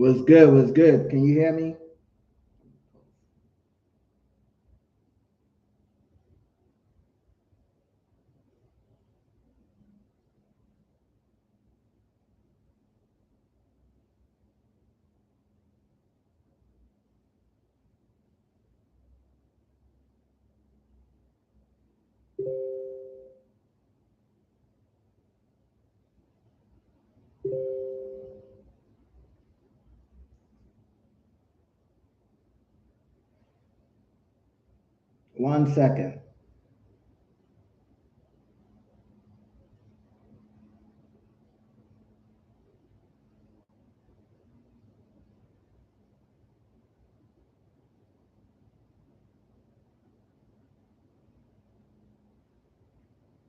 Was good, was good. Can you hear me? One second.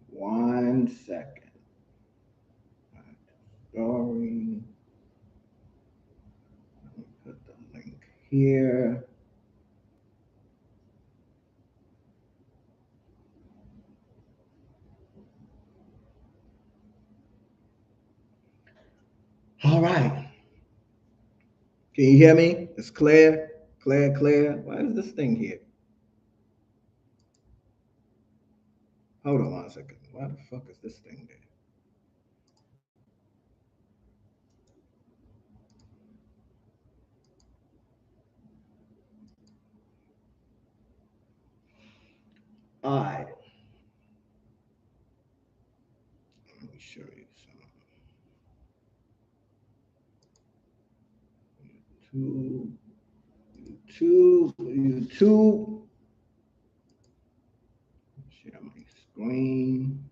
One second. Story. Let me put the link here. All right. Can you hear me? It's clear, clear, clear. Why is this thing here? Hold on one second. Why the fuck is this thing there? All right. Let me show you some. YouTube. Share my screen.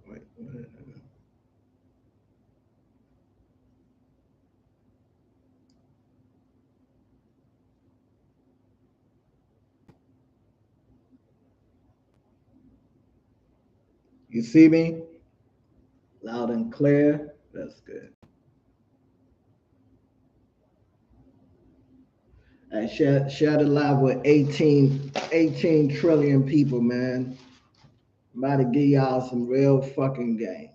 Wait, you see me? Loud and clear. That's good. And share the live with 18 trillion people, man. I'm about to give y'all some real fucking game.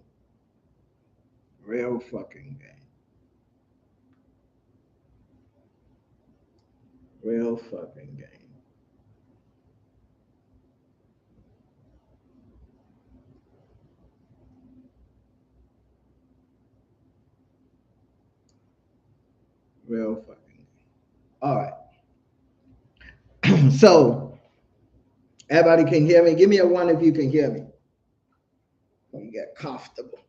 Real fucking game. Real fucking game. Real fucking game. All right. So, everybody can hear me? Give me a one if you can hear me. Let me get comfortable.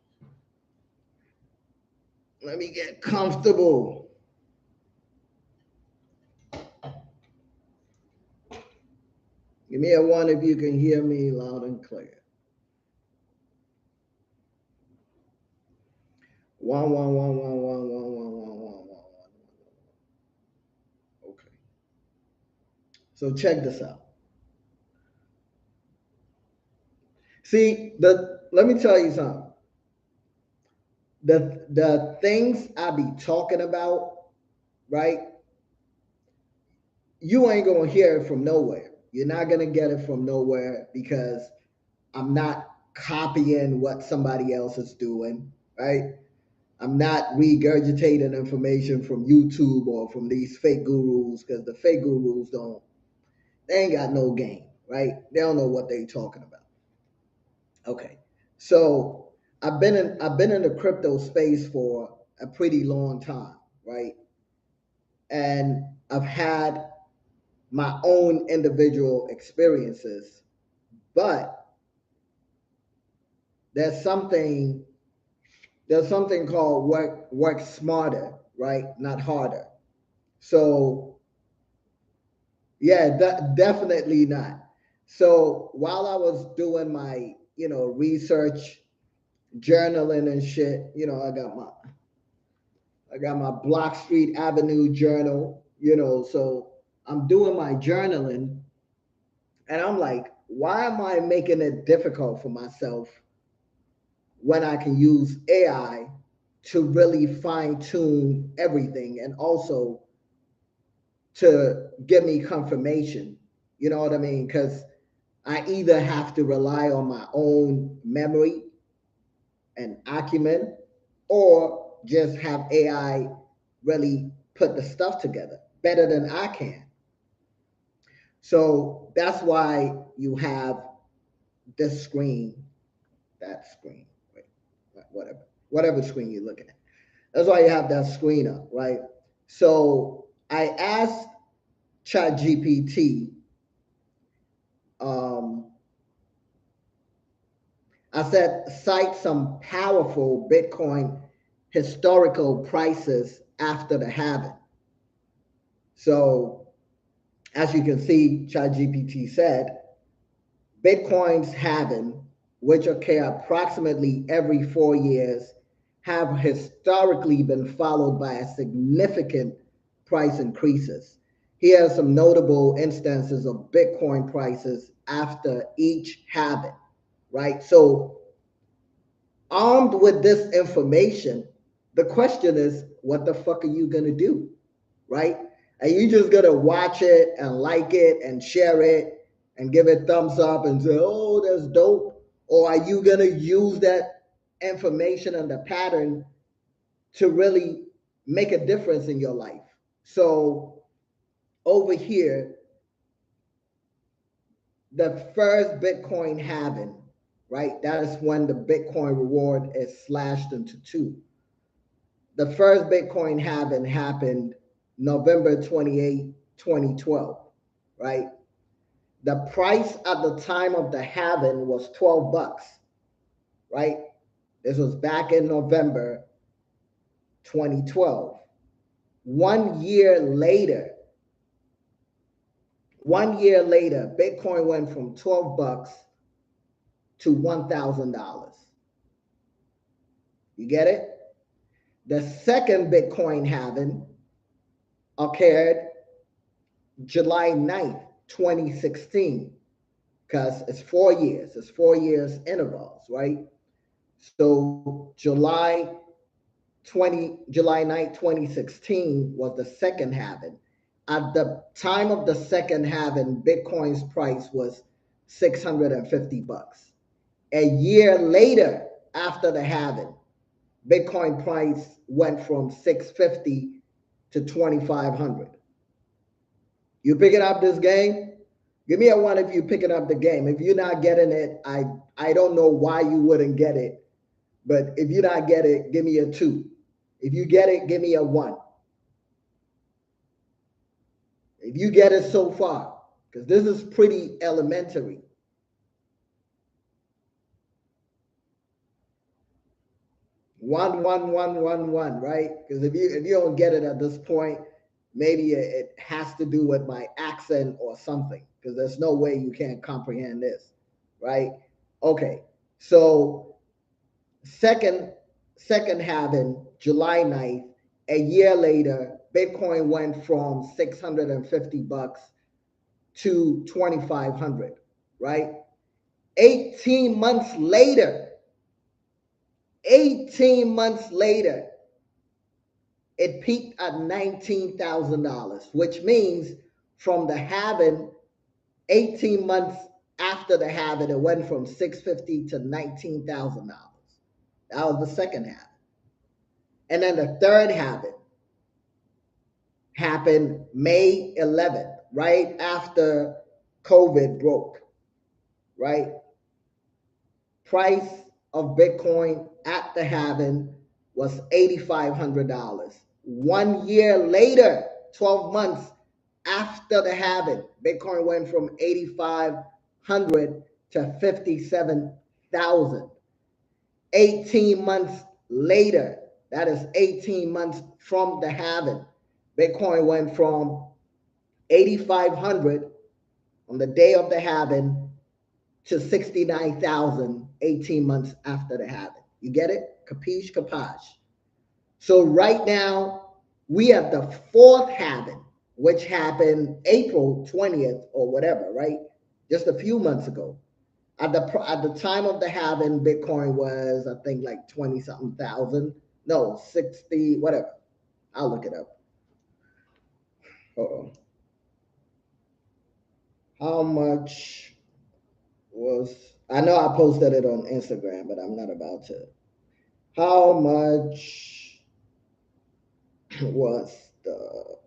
Let me get comfortable. Give me a one if you can hear me loud and clear. One, one, one, one, one, one, one, one, one, one. Okay. So check this out. See, let me tell you something. The things I be talking about, right? You ain't gonna hear it from nowhere. You're not gonna get it from nowhere because I'm not copying what somebody else is doing, right? I'm not regurgitating information from YouTube or from these fake gurus because the fake gurus they ain't got no game, right? They don't know what they talking about. Okay. So I've been in the crypto space for a pretty long time, right? And I've had my own individual experiences, but there's something there's something called work smarter, right? Not harder. So yeah, definitely not. So while I was doing my, research, journaling and shit, I got my Block Street Avenue journal, so I'm doing my journaling and I'm like, why am I making it difficult for myself when I can use AI to really fine tune everything and also to give me confirmation, You know what I mean? Because I either have to rely on my own memory and acumen, or just have AI really put the stuff together better than I can. So that's why you have this screen, that screen, wait, whatever screen you're looking at. That's why you have that screen up, right? So I asked ChatGPT, um, I said, cite some powerful Bitcoin historical prices after the halving. So as you can see, ChatGPT said, Bitcoin's halving, which occur approximately every 4 years, have historically been followed by a significant price increases. Here are some notable instances of Bitcoin prices after each halving, right? So armed with this information, the question is, what the fuck are you gonna do, right? Are you just gonna watch it and like it and share it and give it thumbs up and say, oh, that's dope? Or are you gonna use that information and the pattern to really make a difference in your life? So over here, the first Bitcoin halving, right? That is when the Bitcoin reward is slashed into two. The first Bitcoin halving happened November 28, 2012, right? The price at the time of the halving was $12, right? This was back in November 2012. 1 year later, 1 year later, Bitcoin went from $12 to $1,000. You get it? The second Bitcoin halving occurred July 9th, 2016, because it's 4 years. It's 4 years intervals, right? So July 9th, 2016 was the second halving. At the time of the second halving, Bitcoin's price was $650. A year later, after the halving, Bitcoin price went from 650 to 2,500. You picking up this game? Give me a one if you're picking up the game. If you're not getting it, I don't know why you wouldn't get it. But if you not get it, give me a two. If you get it, give me a one. If you get it so far, because this is pretty elementary. One, right? Because if you don't get it at this point, maybe it has to do with my accent or something. Because there's no way you can't comprehend this, right? Okay, so second halving, July 9th, a year later, Bitcoin went from $650 to 2,500, right? 18 months later, 18 months later, it peaked at $19,000, which means from the halving, 18 months after the halving, it went from $650 to $19,000. That was the second halving. And then the third halving happened May 11th, right after COVID broke, right? Price of Bitcoin at the halving was $8,500. 1 year later, 12 months after the halving, Bitcoin went from 8,500 to 57,000. 18 months later, that is 18 months from the halving, Bitcoin went from 8,500 on the day of the halving to 69,000 18 months after the halving. You get it? Capiche, capiche. So right now, we have the fourth halving, which happened April 20th or whatever, right? Just a few months ago. At the time of the halving, Bitcoin was, I think, like 20 something thousand. No, 60, whatever. I'll look it up. Uh-oh. How much was, I know I posted it on Instagram, but I'm not about to. How much was the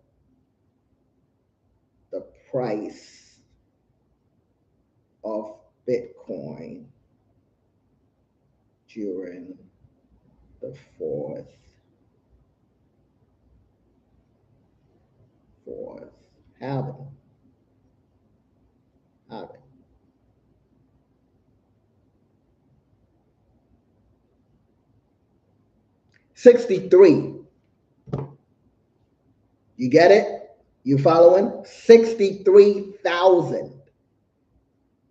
price of Bitcoin during the fourth halving? Halving. 63. You get it? You following? 63,000.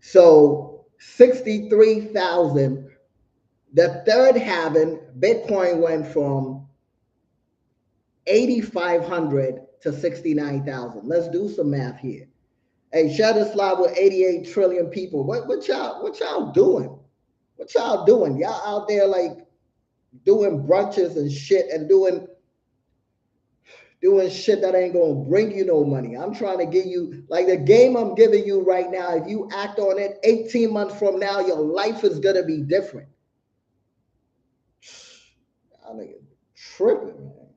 So 63,000. The third halving, Bitcoin went from 8,500 to 69,000. Let's do some math here. Hey, share this live with 88 trillion people. What y'all doing? What y'all doing? Y'all out there like doing brunches and shit and doing shit that ain't gonna bring you no money. I'm trying to give you like the game I'm giving you right now. If you act on it, 18 months from now, your life is gonna be different. I think it's tripping, man.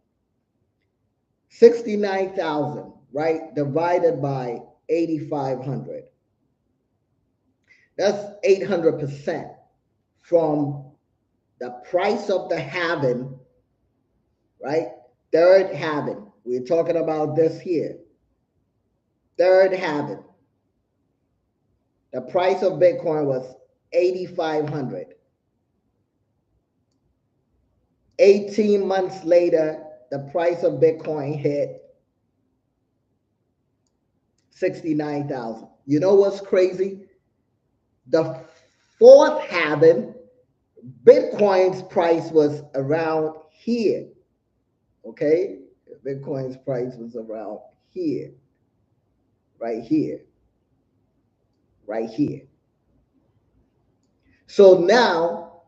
69,000, right? Divided by 8,500. That's 800% from the price of the halving, right? Third halving. We're talking about this here. Third halving. The price of Bitcoin was 8,500. 18 months later, the price of Bitcoin hit 69,000. You know what's crazy? The fourth halving, Bitcoin's price was around here. Okay? Bitcoin's price was around here. Right here. Right here. So now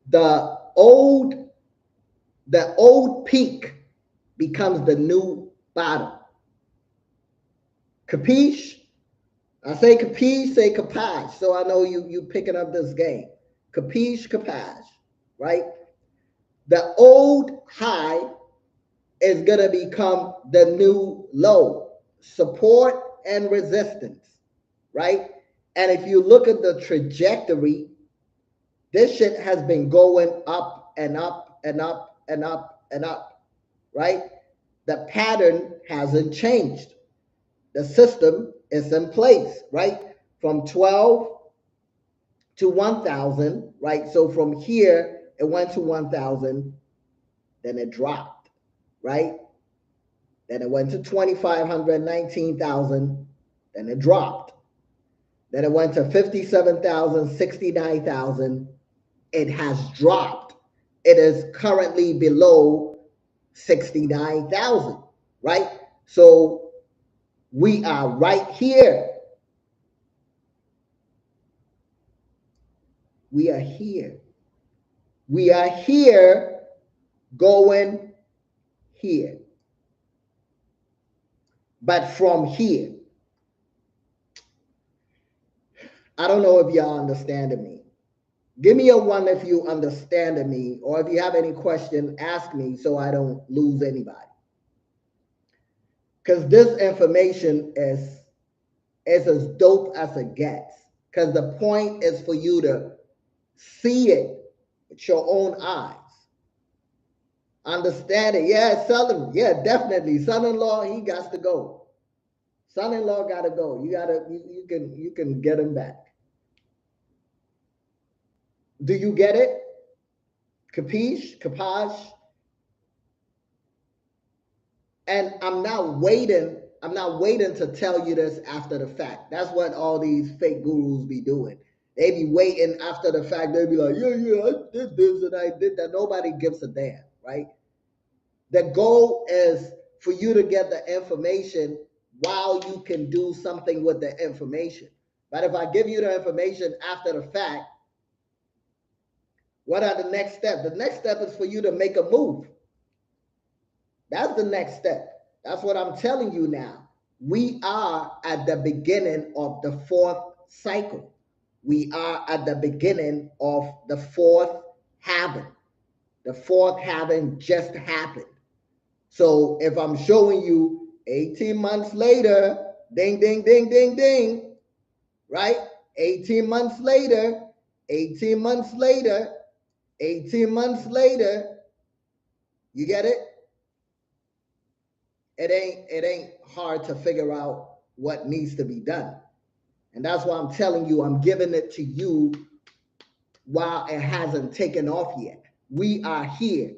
the old peak becomes the new bottom. Capiche? I say capiche, say capiche. So I know you picking up this game. Capiche, capiche, right? The old high is gonna become the new low. Support and resistance, right? And if you look at the trajectory, this shit has been going up and up and up and up and up, right? The pattern hasn't changed. The system is in place, right? From 12 to 1,000, right? So from here, it went to 1,000, then it dropped, right? Then it went to 2,500, 19,000, then it dropped. Then it went to 57,000, 69,000. It has dropped. It is currently below 69,000, right? So we are right here. We are here. We are here going here. But from here, I don't know if y'all understanding me. Give me a one if you understanding me, or if you have any question, ask me so I don't lose anybody. Because this information is as dope as it gets. Because the point is for you to see it with your own eyes. Understand it. Yeah, son, yeah, definitely. Son-in-law, he got to go. Son-in-law got to go. You can get him back. Do you get it? Capiche? Capache? And I'm not waiting to tell you this after the fact. That's what all these fake gurus be doing. They be waiting after the fact. They be like, yeah, I did this and I did that. Nobody gives a damn, right? The goal is for you to get the information while you can do something with the information. But if I give you the information after the fact, what are the next steps? The next step is for you to make a move. That's the next step. That's what I'm telling you now. We are at the beginning of the fourth cycle. We are at the beginning of the fourth halving. The fourth halving just happened. So if I'm showing you 18 months later, ding, ding, ding, ding, ding, right? 18 months later, 18 months later, 18 months later, you get it? It ain't hard to figure out what needs to be done. And that's why I'm telling you, I'm giving it to you while it hasn't taken off yet. We are here.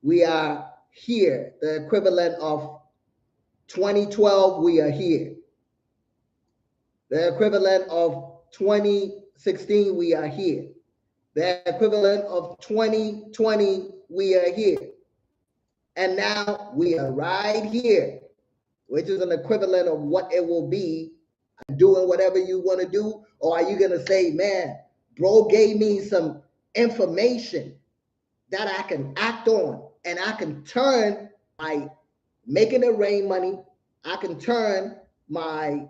We are here. The equivalent of 2012, we are here. The equivalent of 2016, we are here. The equivalent of 2020, we are here. And now we are right here, which is an equivalent of what it will be doing whatever you want to do? Or are you going to say, man, bro gave me some information that I can act on and I can turn my making it rain money, I can turn my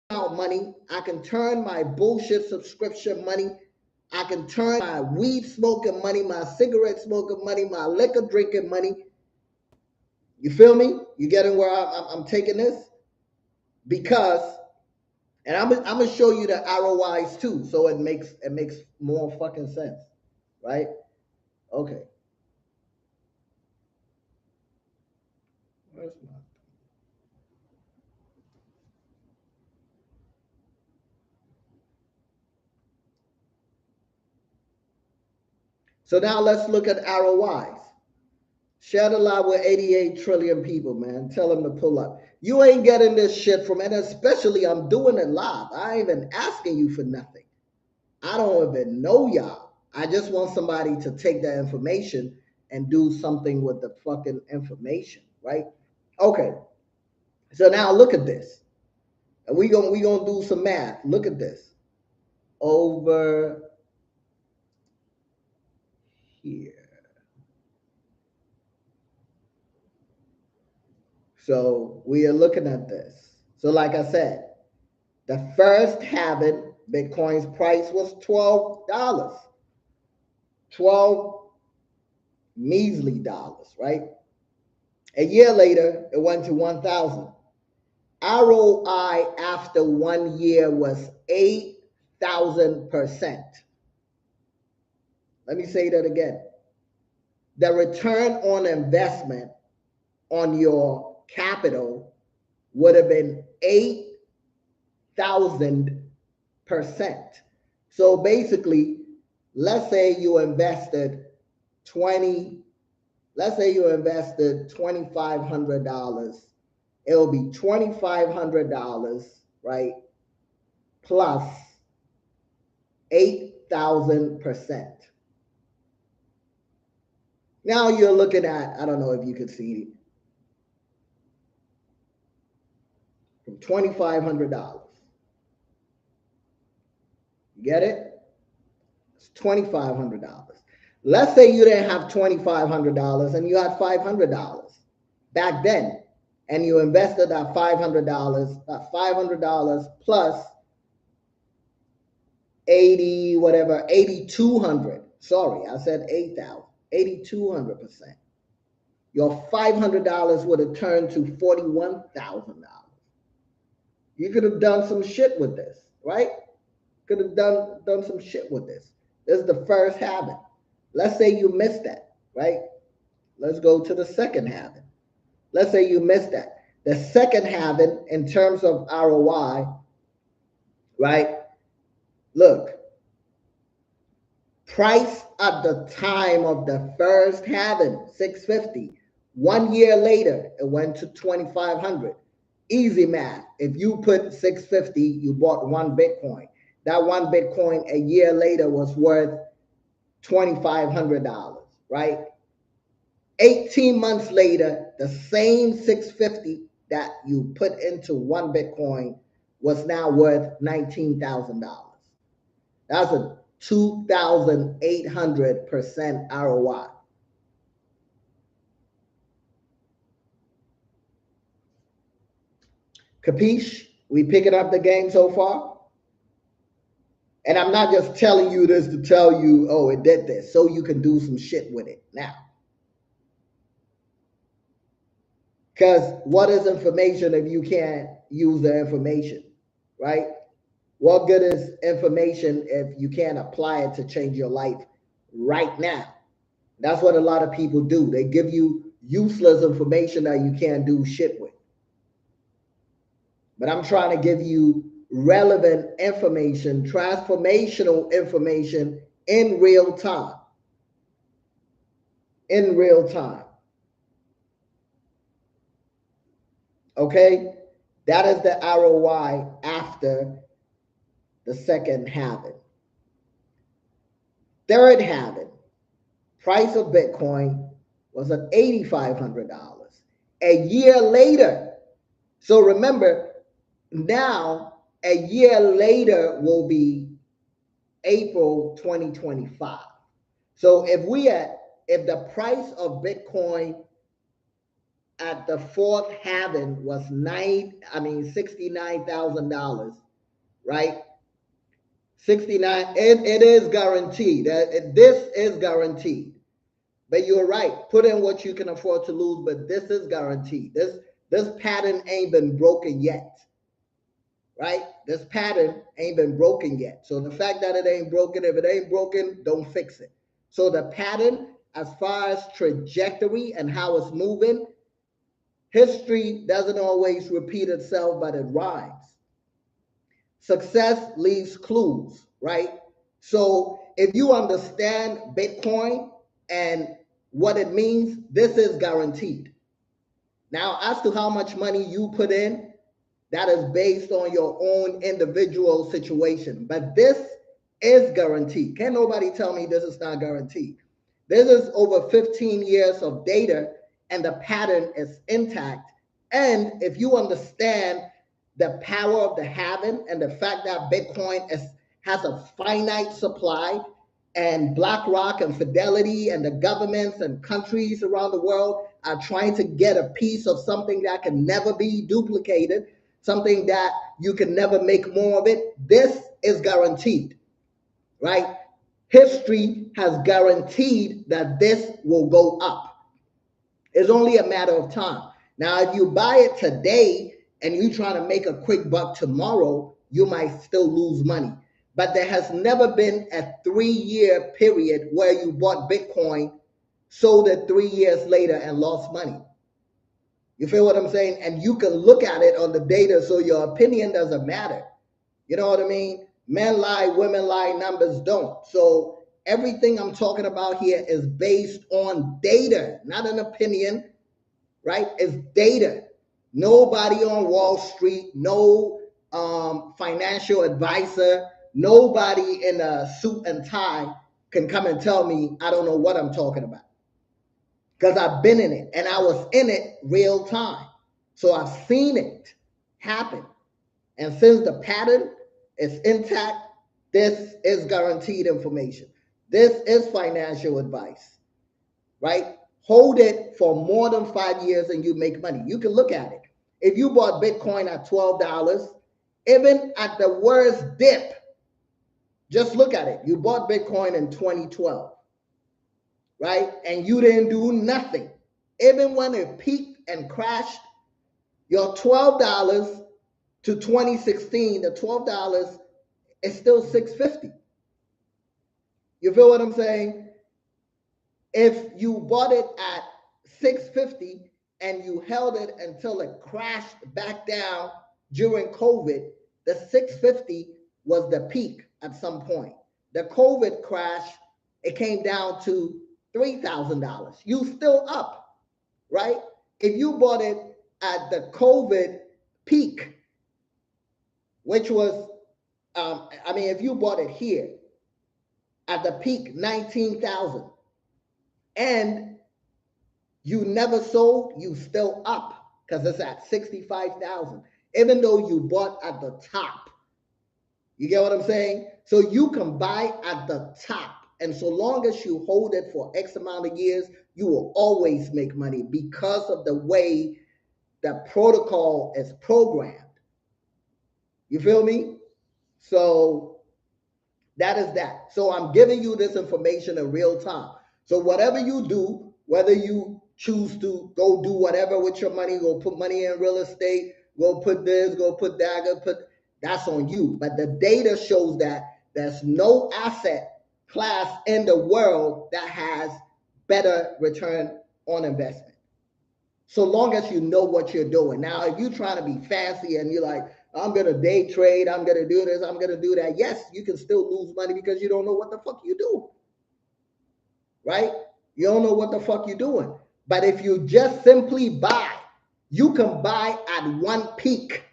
out money, I can turn my bullshit subscription money, I can turn my weed smoking money, my cigarette smoking money, my liquor drinking money. You feel me? You getting where I'm taking this? Because, and I'm gonna show you the ROIs too, so it makes more fucking sense, right? Okay. Where's my? So now let's look at ROIs. Share the live with 88 trillion people, man. Tell them to pull up. You ain't getting this shit from, and especially I'm doing it live. I ain't even asking you for nothing. I don't even know y'all. I just want somebody to take that information and do something with the fucking information, right? Okay. So now look at this. And we gonna do some math. Look at this. Over here. So we are looking at this. So like I said, the first halving, Bitcoin's price was $12. 12 measly dollars, right? A year later, it went to 1,000. ROI after 1 year was 8,000%. Let me say that again. The return on investment on your capital would have been 8,000%. So basically, let's say you invested 20, let's say you invested $2,500. It'll be $2,500, right? Plus 8,000%. Now you're looking at, I don't know if you could see it, from $2,500. You get it? It's $2,500. Let's say you didn't have $2,500 and you had $500 back then, and you invested that $500 plus 80, whatever, 8,200. Sorry, I said 8,000, 8,200%. Your $500 would have turned to $41,000. You could have done some shit with this, right? Could have done some shit with this. This is the first halving. Let's say you missed that, right? Let's go to the second halving. Let's say you missed that. The second halving, in terms of ROI, right? Look, price at the time of the first halving, 650. 1 year later, it went to 2,500. Easy math. If you put 650, you bought one Bitcoin. That one Bitcoin a year later was worth $2,500, right? 18 months later, the same 650 that you put into one Bitcoin was now worth $19,000. That's a 2,800% ROI. Capiche? We picking up the game so far? And I'm not just telling you this to tell you, oh, it did this, so you can do some shit with it now. Because what is information if you can't use the information, right? What good is information if you can't apply it to change your life right now? That's what a lot of people do. They give you useless information that you can't do shit with. But I'm trying to give you relevant information, transformational information in real time. In real time. Okay? That is the ROI after the second halving. Third halving, price of Bitcoin was at $8,500. A year later, so remember, now a year later will be April 2025. So if the price of Bitcoin at the fourth halving was $69,000, right? 69, it is guaranteed. This is guaranteed. But you're right. Put in what you can afford to lose, but this is guaranteed. This pattern ain't been broken yet. Right? This pattern ain't been broken yet. So the fact that it ain't broken, if it ain't broken, don't fix it. So the pattern, as far as trajectory and how it's moving, history doesn't always repeat itself, but it rhymes. Success leaves clues, right? So if you understand Bitcoin and what it means, this is guaranteed. Now, as to how much money you put in, that is based on your own individual situation. But this is guaranteed. Can't nobody tell me this is not guaranteed. This is over 15 years of data, and the pattern is intact. And if you understand the power of the halving and the fact that Bitcoin has a finite supply, and BlackRock and Fidelity and the governments and countries around the world are trying to get a piece of something that can never be duplicated, something that you can never make more of it, this is guaranteed, right? History has guaranteed that this will go up. It's only a matter of time. Now, if you buy it today and you're trying to make a quick buck tomorrow, you might still lose money. But there has never been a 3-year period where you bought Bitcoin, sold it 3 years later, and lost money. You feel what I'm saying? And you can look at it on the data, so your opinion doesn't matter. You know what I mean? Men lie, women lie, numbers don't. So everything I'm talking about here is based on data, not an opinion, right? It's data. Nobody on Wall Street, no financial advisor, nobody in a suit and tie can come and tell me I don't know what I'm talking about. Because I've been in it, and I was in it real time. So I've seen it happen. And since the pattern is intact, this is guaranteed information. This is financial advice, right? Hold it for more than 5 years and you make money. You can look at it. If you bought Bitcoin at $12, even at the worst dip, just look at it. You bought Bitcoin in 2012, right? And you didn't do nothing. Even when it peaked and crashed, your $12 to 2016, the $12 is still $650. You feel what I'm saying? If you bought it at $650 and you held it until it crashed back down during COVID, the $650 was the peak at some point. The COVID crash, it came down to $3,000. You still up, right? If you bought it at the COVID peak, which was, if you bought it here at the peak, 19,000, and you never sold, you still up because it's at 65,000, even though you bought at the top. You get what I'm saying? So you can buy at the top, and so long as you hold it for X amount of years, you will always make money because of the way the protocol is programmed. You feel me? So that is that. So I'm giving you this information in real time. So whatever you do, whether you choose to go do whatever with your money, go put money in real estate, go put this, go put that, go put, that's on you. But the data shows that there's no asset class in the world that has better return on investment. So long as you know what you're doing. Now, if you're trying to be fancy and you're like, I'm going to day trade, I'm going to do this, I'm going to do that. Yes, you can still lose money because you don't know what the fuck you do. Right? You don't know what the fuck you're doing. But if you just simply buy, you can buy at one peak.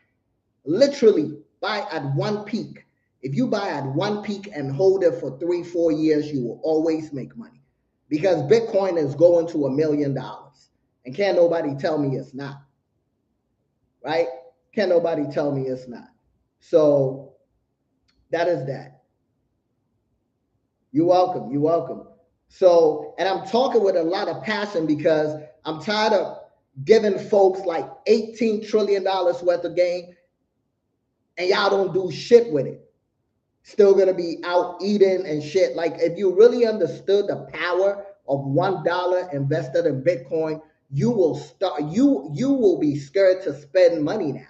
Literally buy at one peak. If you buy at one peak and hold it for 3-4 years, you will always make money. Because Bitcoin is going to $1 million. And can't nobody tell me it's not. Right? Can't nobody tell me it's not. So that is that. You're welcome. You're welcome. So, and I'm talking with a lot of passion because I'm tired of giving folks like $18 trillion worth of game and y'all don't do shit with it. Still gonna be out eating and shit. Like if you really understood the power of $1 invested in Bitcoin, you will start. You will be scared to spend money now.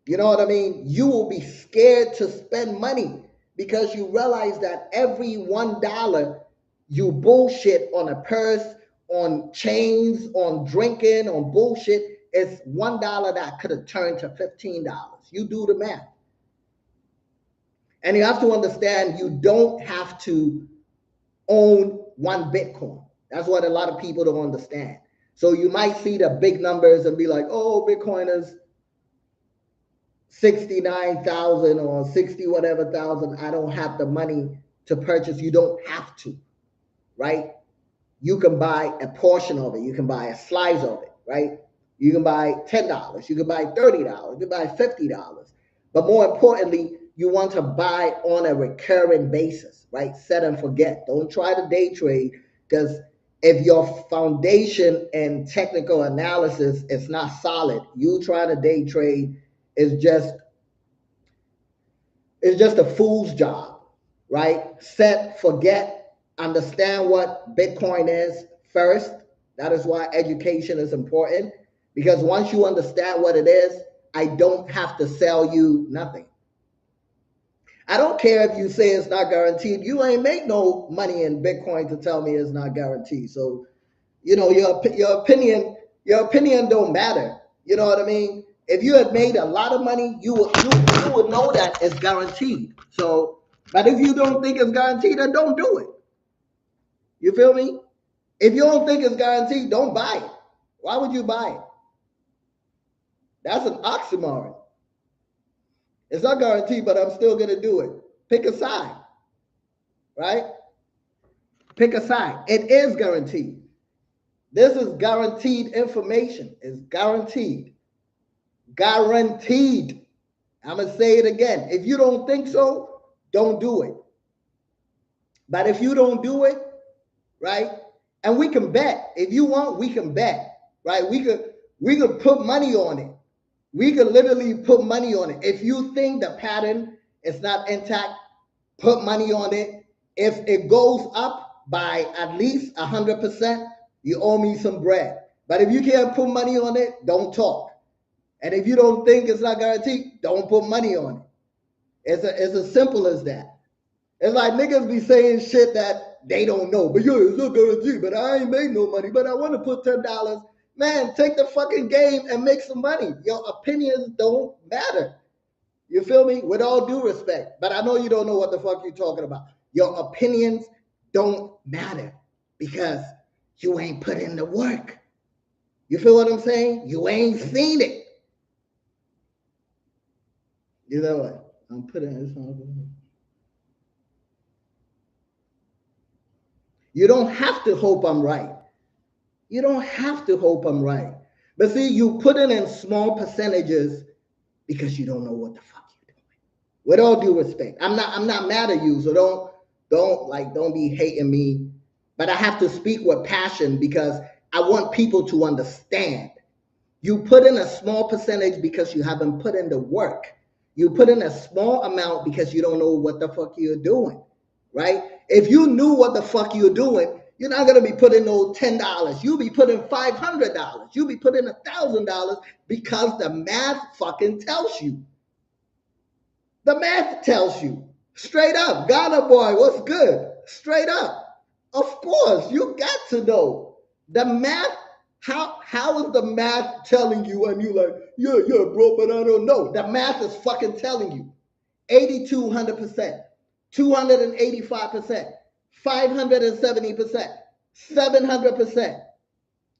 You know what I mean? You will be scared to spend money because you realize that every $1 you bullshit on a purse, on chains, on drinking, on bullshit, is $1 that could have turned to $15. You do the math. And you have to understand you don't have to own one Bitcoin. That's what a lot of people don't understand. So you might see the big numbers and be like, oh, Bitcoin is 69,000 or 60 whatever thousand. I don't have the money to purchase. You don't have to, right? You can buy a portion of it. You can buy a slice of it, right? You can buy $10. You can buy $30. You can buy $50. But more importantly, you want to buy on a recurring basis, right? Set and forget. Don't try to day trade because if your foundation and technical analysis is not solid, you trying to day trade is just a fool's job, right? Set, forget, understand what Bitcoin is first. That is why education is important because once you understand what it is, I don't have to sell you nothing. I don't care if you say it's not guaranteed. You ain't make no money in Bitcoin to tell me it's not guaranteed. So, you know, your opinion don't matter. You know what I mean? If you had made a lot of money, you would know that it's guaranteed. So, but if you don't think it's guaranteed, then don't do it. You feel me? If you don't think it's guaranteed, don't buy it. Why would you buy it? That's an oxymoron. It's not guaranteed, but I'm still gonna do it. Pick a side, right? Pick a side. It is guaranteed. This is guaranteed information. It's guaranteed. Guaranteed. I'm going to say it again. If you don't think so, don't do it. But if you don't do it, right? And we can bet. If you want, we can bet, right? We could put money on it. We could literally put money on it. If you think the pattern is not intact, put money on it. If it goes up by at least 100%, you owe me some bread. But if you can't put money on it, don't talk. And if you don't think it's not guaranteed, don't put money on it. It's as simple as that. It's like niggas be saying shit that they don't know. But yo, it's not guaranteed, but I ain't made no money. But I want to put $10. Man, take the fucking game and make some money. Your opinions don't matter. You feel me? With all due respect. But I know you don't know what the fuck you're talking about. Your opinions don't matter because you ain't put in the work. You feel what I'm saying? You ain't seen it. You know what? I'm putting this on. You don't have to hope I'm right. You don't have to hope I'm right. But see, you put it in small percentages because you don't know what the fuck you're doing. With all due respect, I'm not mad at you, so don't be hating me. But I have to speak with passion because I want people to understand. You put in a small percentage because you haven't put in the work. You put in a small amount because you don't know what the fuck you're doing, right? If you knew what the fuck you're doing, you're not gonna be putting no $10. You'll be putting $500. You'll be putting $1,000 because the math fucking tells you. The math tells you. Straight up. Ghana boy, what's good? Straight up. Of course, you got to know. The math, how is the math telling you and you like, yeah, bro, but I don't know. The math is fucking telling you. 8,200%, 285%, 570%, 700%.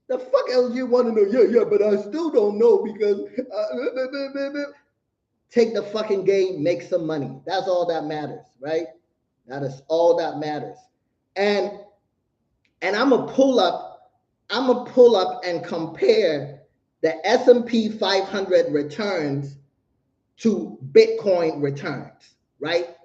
The fuck else you want to know? Yeah, but I still don't know because take the fucking game, make some money. That's all that matters, right? That is all that matters. And I'm gonna pull up and compare the S&P 500 returns to Bitcoin returns, right?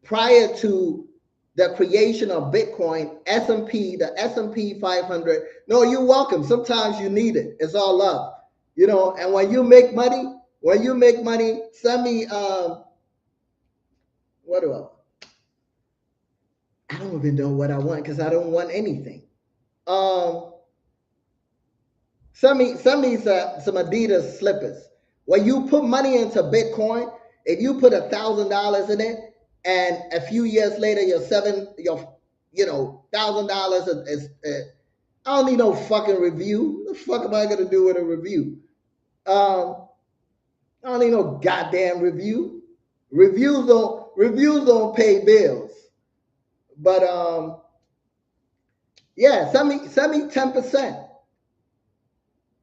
Prior to the creation of Bitcoin, the S&P 500. No, you're welcome. Sometimes you need it. It's all love, And when you make money, send me. What do I don't even know what I want because I don't want anything. Send me some Adidas slippers. When you put money into Bitcoin, if you put $1,000 in it, and a few years later your $1,000 is I don't need no fucking review. What the fuck am I gonna do with a review? I don't need no goddamn review. Reviews don't pay bills. But yeah, send me 10%.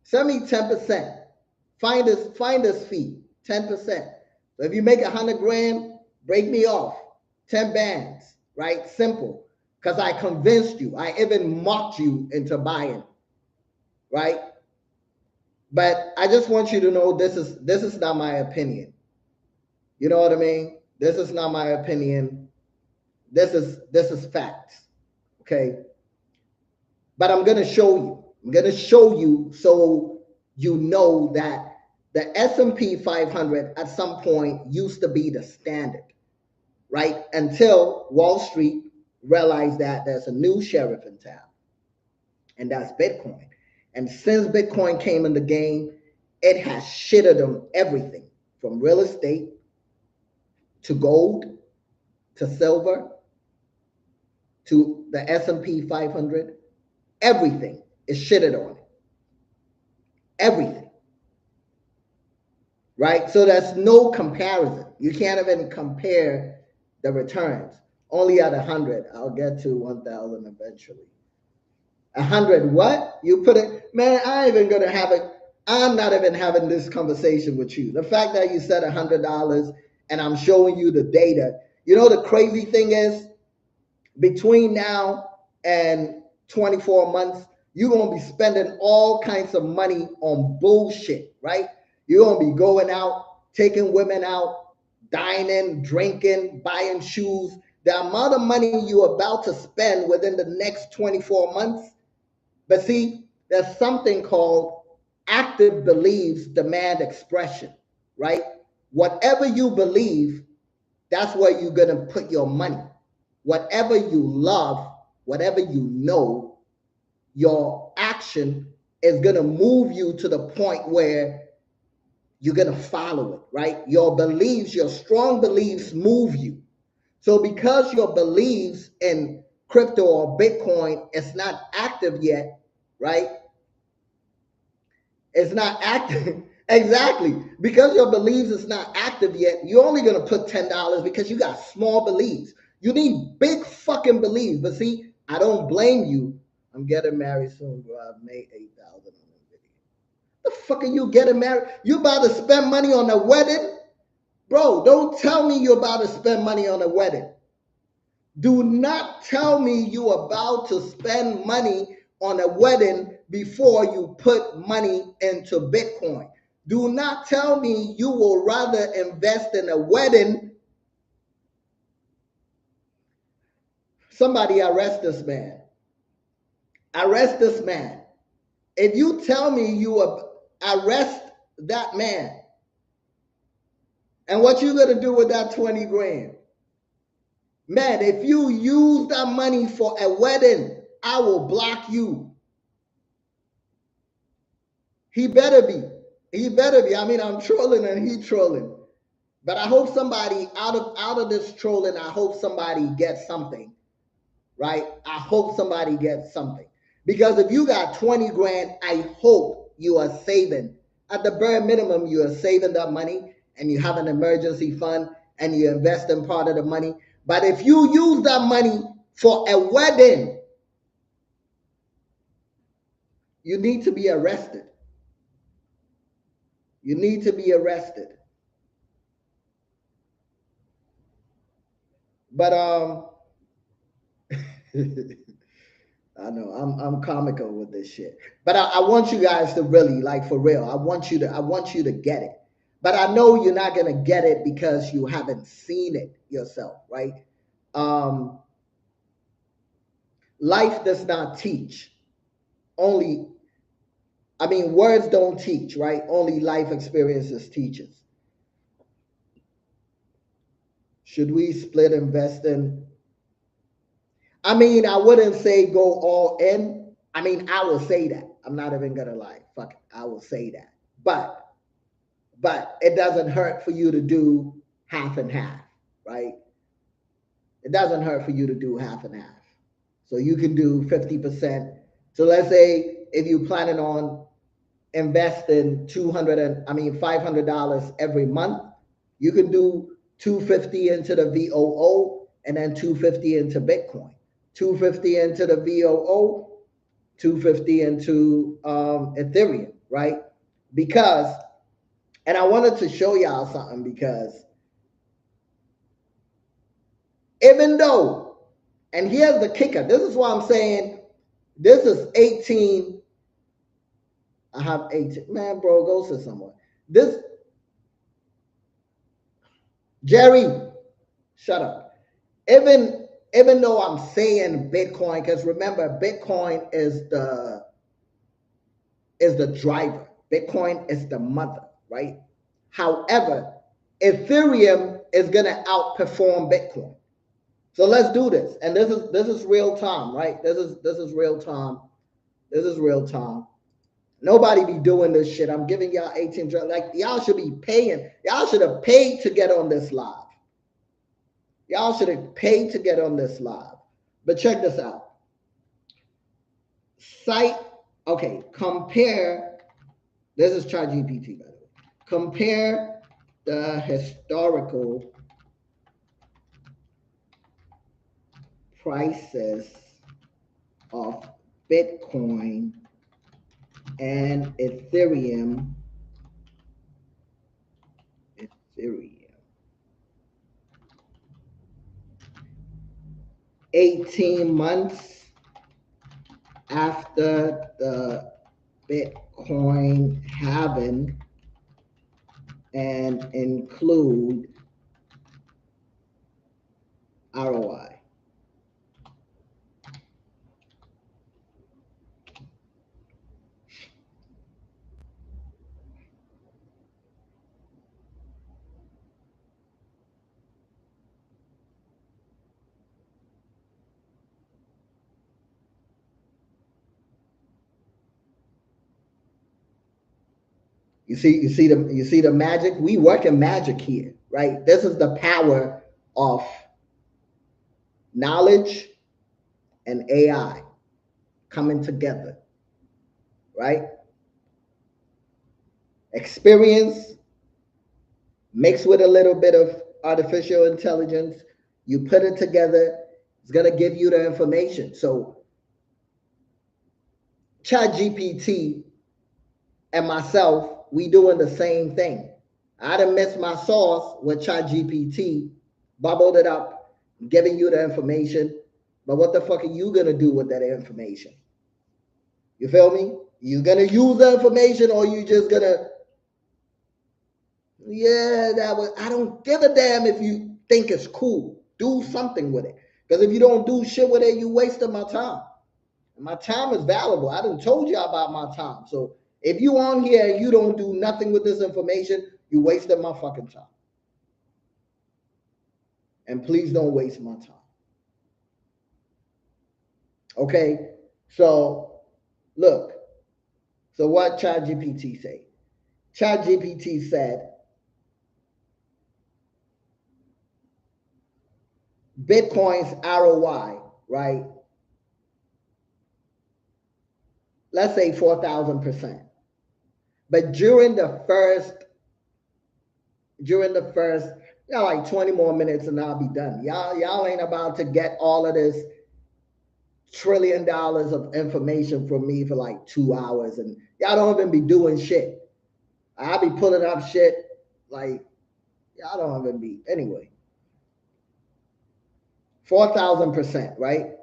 Send me 10%. Finder's fee, 10%. So if you make 100 grand, break me off 10 bands, right? Simple. Because I convinced you. I even mocked you into buying, right? But I just want you to know this is not my opinion. You know what I mean? This is not my opinion. This is facts. Okay? But I'm gonna show you. I'm gonna show you so you know that the S&P 500 at some point used to be the standard, right? Until Wall Street realized that there's a new sheriff in town, and that's Bitcoin. And since Bitcoin came in the game, it has shitted on everything from real estate to gold to silver to the S&P 500. Everything is shitted on it. Everything. Right? So there's no comparison. You can't even compare the returns. Only at 100. I'll get to 1,000 eventually. 100 what? You put it, man, I'm not even having this conversation with you. The fact that you said $100 and I'm showing you the data. You know the crazy thing is, between now and 24 months, you're going to be spending all kinds of money on bullshit, right? You're going to be going out, taking women out, dining, drinking, buying shoes. The amount of money you're about to spend within the next 24 months. But see, there's something called active beliefs demand expression, right? Whatever you believe, that's where you're going to put your money. Whatever you love, whatever you know, your action is going to move you to the point where you're going to follow it, right? Your beliefs, your strong beliefs move you. So because your beliefs in crypto or Bitcoin is not active yet, right? It's not active. Exactly. Because your beliefs is not active yet, you're only going to put $10 because you got small beliefs. You need big fucking beliefs. But see, I don't blame you. I'm getting married soon, bro. I've made 8,000 on the video. The fuck are you getting married? You about to spend money on a wedding? Bro, don't tell me you're about to spend money on a wedding. Do not tell me you're about to spend money on a wedding before you put money into Bitcoin. Do not tell me you will rather invest in a wedding. Somebody arrest this man. Arrest this man. If you tell me Arrest that man. And what you gonna do with that 20 grand? Man, if you use that money for a wedding, I will block you. He better be. He better be. I mean, I'm trolling and he trolling. But I hope somebody out of this trolling, I hope somebody gets something, right? I hope somebody gets something. Because if you got 20 grand, I hope you are saving. At the bare minimum, you are saving that money and you have an emergency fund and you invest in part of the money. But if you use that money for a wedding, you need to be arrested. You need to be arrested. But I know I'm comical with this shit, but I want you guys to really, like, for real. I want you to get it. But I know you're not gonna get it because you haven't seen it yourself, right? Um, Life does not teach. Only, I mean, words don't teach, right? Only life experiences teaches. Should we split investing? I mean, I wouldn't say go all in. I mean, I will say that. I'm not even gonna lie. Fuck it. I will say that. But it doesn't hurt for you to do half and half, right? It doesn't hurt for you to do half and half. So you can do 50%. So let's say if you're planning on investing $500 every month, you can do 250 into the VOO and then 250 into Bitcoin. 250 into the VOO, 250 into Ethereum, right? Because, and I wanted to show y'all something, because even though, and here's the kicker, this is why I'm saying this is 18. I have 18. Man, bro, go to someone. This, Jerry, shut up. Even though I'm saying Bitcoin, because remember, Bitcoin is the driver. Bitcoin is the mother, right? However, Ethereum is gonna outperform Bitcoin. So let's do this. And this is real time, right? This is real time. This is real time. Nobody be doing this shit. I'm giving y'all 18, like, y'all should be paying. Y'all should have paid to get on this live. Y'all should have paid to get on this live. But check this out. Okay, compare, this is ChatGPT, by the way. Compare the historical prices of Bitcoin and Ethereum. 18 months after the Bitcoin halving, and include ROI. You see the magic. We work in magic here, right? This is the power of knowledge and AI coming together, right? Experience mixed with a little bit of artificial intelligence. You put it together, it's gonna give you the information. So ChatGPT and myself, we doing the same thing. I done mixed my sauce with ChatGPT, bubbled it up, giving you the information. But what the fuck are you gonna do with that information? You feel me? You gonna use the information, or you just gonna, yeah, that was, I don't give a damn if you think it's cool. Do something with it. Because if you don't do shit with it, you wasted my time. My time is valuable. I done told you about my time. So If you on here and you don't do nothing with this information, you wasted my fucking time. And please don't waste my time. Okay? So, look. So what ChatGPT say? ChatGPT said, Bitcoin's ROI, right? Let's say 4,000%. But during the first, like 20 more minutes and I'll be done. Y'all ain't about to get all of this $1 trillion of information from me for like 2 hours, and y'all don't even be doing shit. I'll be pulling up shit like y'all don't even be anyway. 4,000%, right?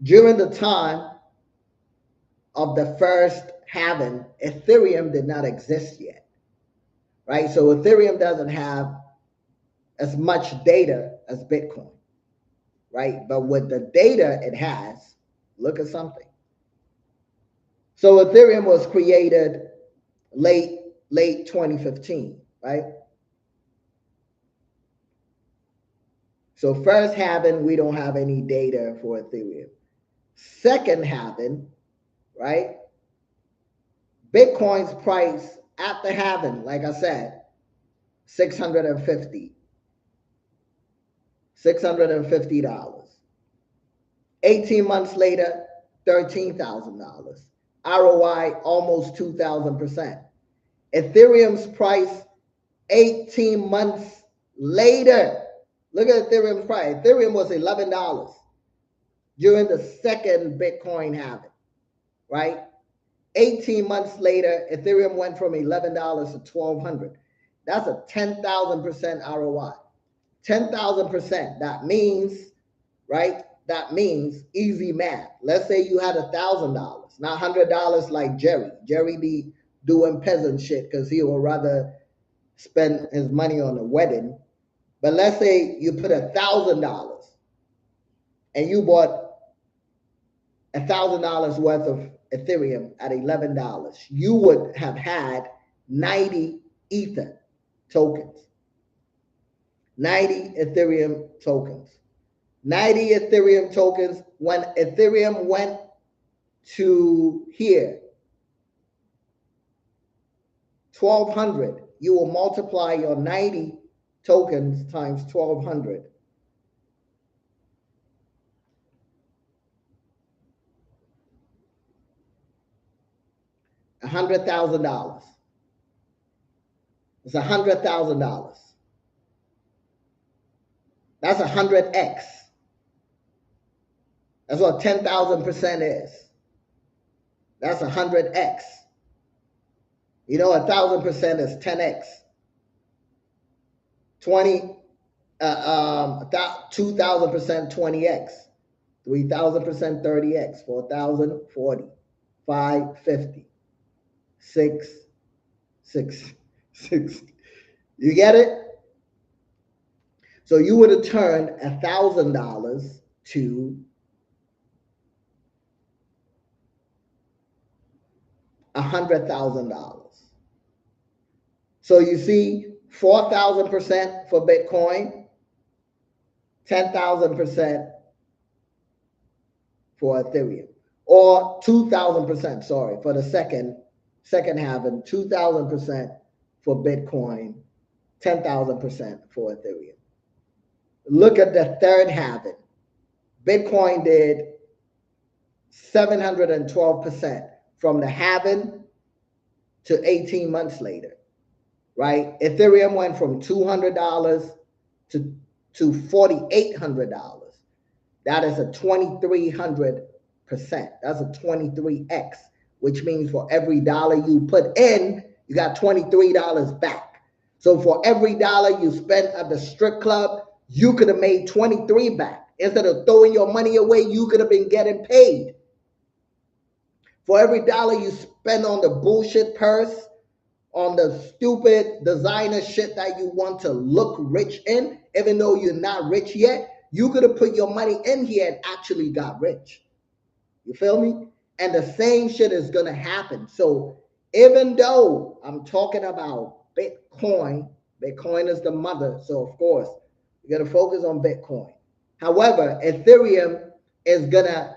During the time of the first halving, Ethereum did not exist yet, right? So Ethereum doesn't have as much data as Bitcoin, right? But with the data it has, look at something. So Ethereum was created late 2015, right? So first halving, we don't have any data for Ethereum. Second halving, right? Bitcoin's price at the halving, like I said, $650. 18 months later, $13,000. ROI almost 2,000%. Ethereum's price 18 months later. Look at Ethereum's price. Ethereum was $11 during the second Bitcoin halving, right? 18 months later, Ethereum went from $11 to $1,200. That's a 10,000% ROI. 10,000%. That means, right? That means easy math. Let's say you had $1,000, not $100 like Jerry. Jerry be doing peasant shit because he would rather spend his money on a wedding. But let's say you put $1,000 and you bought $1,000 worth of Ethereum at $11. You would have had 90 Ether tokens. 90 Ethereum tokens. 90 Ethereum tokens. When Ethereum went to here, 1,200, you will multiply your 90 tokens times 1,200. $100,000. It's $100,000. That's 100x. That's what 10,000% is. That's 100x. You know, 1,000% is 10x. 2,000% 20x. 3,000% 30x. 4,000 40. 5 50. 6 6 6. You get it? So you would have turned $1,000 to $100,000. So you see, 4,000% for Bitcoin, 10,000% for Ethereum, or 2,000%. Sorry, for the second halving, 2,000% for Bitcoin, 10,000% for Ethereum. Look at the third halving. Bitcoin did 712% from the halving to 18 months later, right? Ethereum went from $200 to $4,800. That is a 2,300%. That's a 23x, which means for every dollar you put in, you got $23 back. So for every dollar you spent at the strip club, you could have made 23 back. Instead of throwing your money away, you could have been getting paid. For every dollar you spend on the bullshit purse, on the stupid designer shit that you want to look rich in, even though you're not rich yet, you could have put your money in here and actually got rich. You feel me? And the same shit is going to happen. So even though I'm talking about Bitcoin, Bitcoin is the mother. So of course, you're going to focus on Bitcoin. However, Ethereum is going to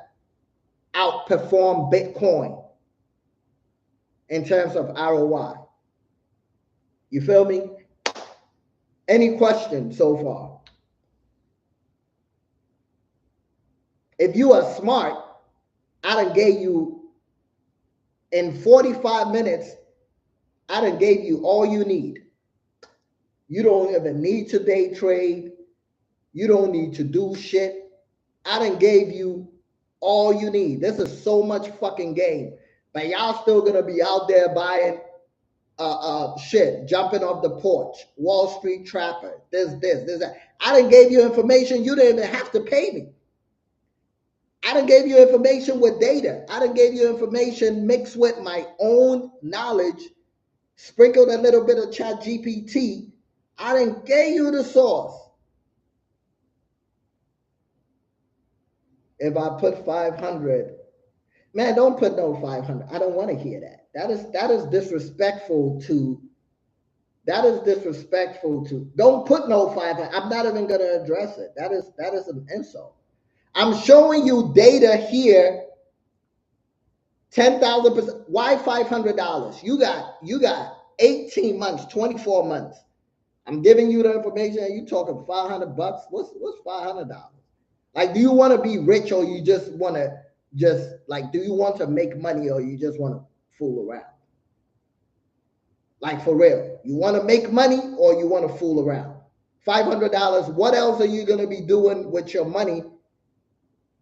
outperform Bitcoin in terms of ROI. You feel me? Any questions so far? If you are smart, I done gave you, in 45 minutes, I done gave you all you need. You don't even need to day trade. You don't need to do shit. I done gave you all you need. This is so much fucking game. But y'all still gonna be out there buying shit, jumping off the porch, Wall Street trapper, this, that. I done gave you information. You didn't even have to pay me. I done gave you information with data. I done gave you information mixed with my own knowledge, sprinkled a little bit of Chat GPT. I done gave you the source. If I put 500, man, don't put no 500. I don't want to hear that. That is disrespectful to. That is disrespectful to. Don't put no 500. I'm not even going to address it. That is an insult. I'm showing you data here. 10,000%. Why $500? You got 18 months, 24 months. I'm giving you the information. And you talking $500? What's $500? Like, do you want to be rich, or you just want to do you want to make money, or you just want to fool around? Like, for real, you want to make money or you want to fool around? $500. What else are you going to be doing with your money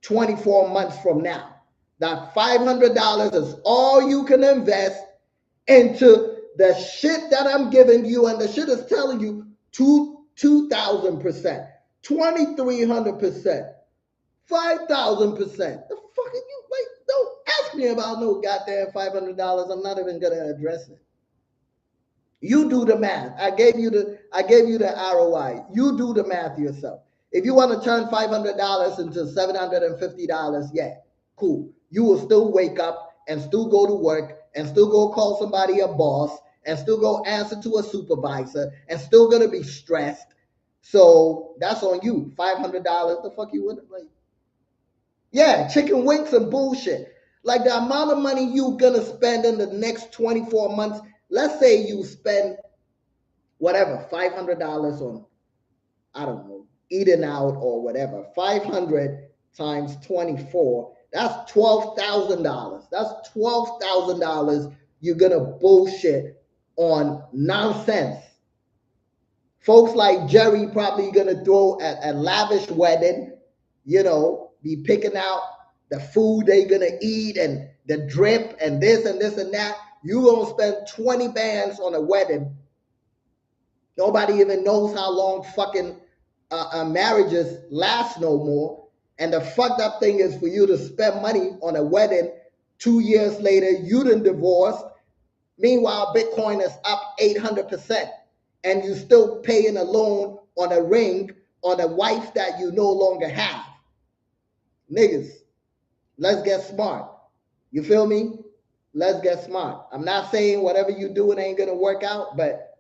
24 months from now? That $500 is all you can invest into the shit that I'm giving you, and the shit is telling you 2,000%, 2,300%, 5,000%. The fuck are you? Like, don't ask me about no goddamn $500. I'm not even gonna address it. You do the math. I gave you the ROI. You do the math yourself. If you want to turn $500 into $750, yeah, cool. You will still wake up and still go to work and still go call somebody a boss and still go answer to a supervisor and still gonna be stressed. So that's on you. $500. The fuck you would like? Yeah, chicken wings and bullshit. Like, the amount of money you gonna spend in the next 24 months. Let's say you spend whatever, $500 on, I don't know, eating out or whatever. 500 times 24, that's $12,000. That's $12,000 you're gonna bullshit on nonsense. Folks like Jerry probably gonna throw a lavish wedding, be picking out the food they're gonna eat and the drip and this and this and that. You gonna spend 20 bands on a wedding. Nobody even knows how long fucking marriages last no more. And the fucked up thing is for you to spend money on a wedding. 2 years later, you done divorced. Meanwhile, Bitcoin is up 800%. And you still paying a loan on a ring on a wife that you no longer have. Niggas, let's get smart. You feel me? Let's get smart. I'm not saying whatever you do, it ain't gonna work out, but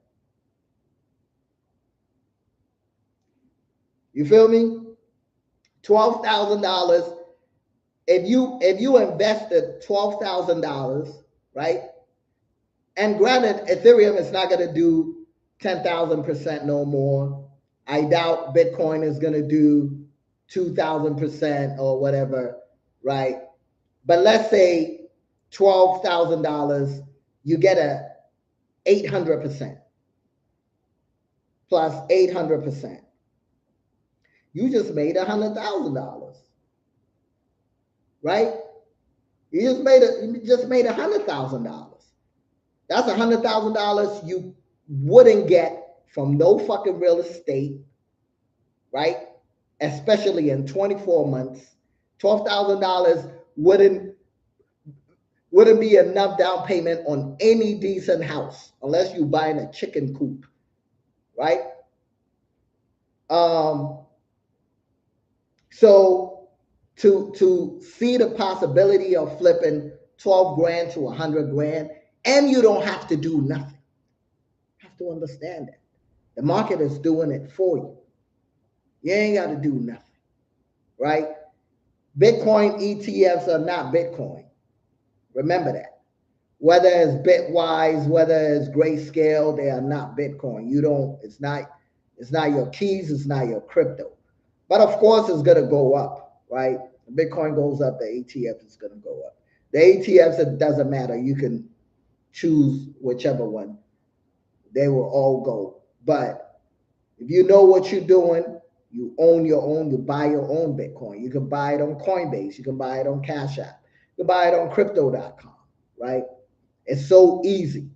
you feel me? $12,000. If you invested $12,000, right? And granted, Ethereum is not gonna do 10,000% no more. I doubt Bitcoin is gonna do 2,000% or whatever, right? But let's say $12,000, you get a 800% plus 800%. You just made $100,000, right? You just made $100,000. That's $100,000 you wouldn't get from no fucking real estate, right? Especially in 24 months. $12,000 wouldn't be enough down payment on any decent house unless you're buying a chicken coop, right? So to see the possibility of flipping 12 grand to 100 grand, and you don't have to do nothing. You have to understand that. The market is doing it for you. You ain't got to do nothing, right? Bitcoin ETFs are not Bitcoin. Remember that. Whether it's Bitwise, whether it's Grayscale, they are not Bitcoin. It's not your keys, it's not your crypto. But of course, it's going to go up, right? Bitcoin goes up, the ETF is going to go up. The ETFs, it doesn't matter. You can choose whichever one. They will all go. But if you know what you're doing, you own your own, you buy your own Bitcoin. You can buy it on Coinbase. You can buy it on Cash App. You can buy it on crypto.com, right? It's so easy.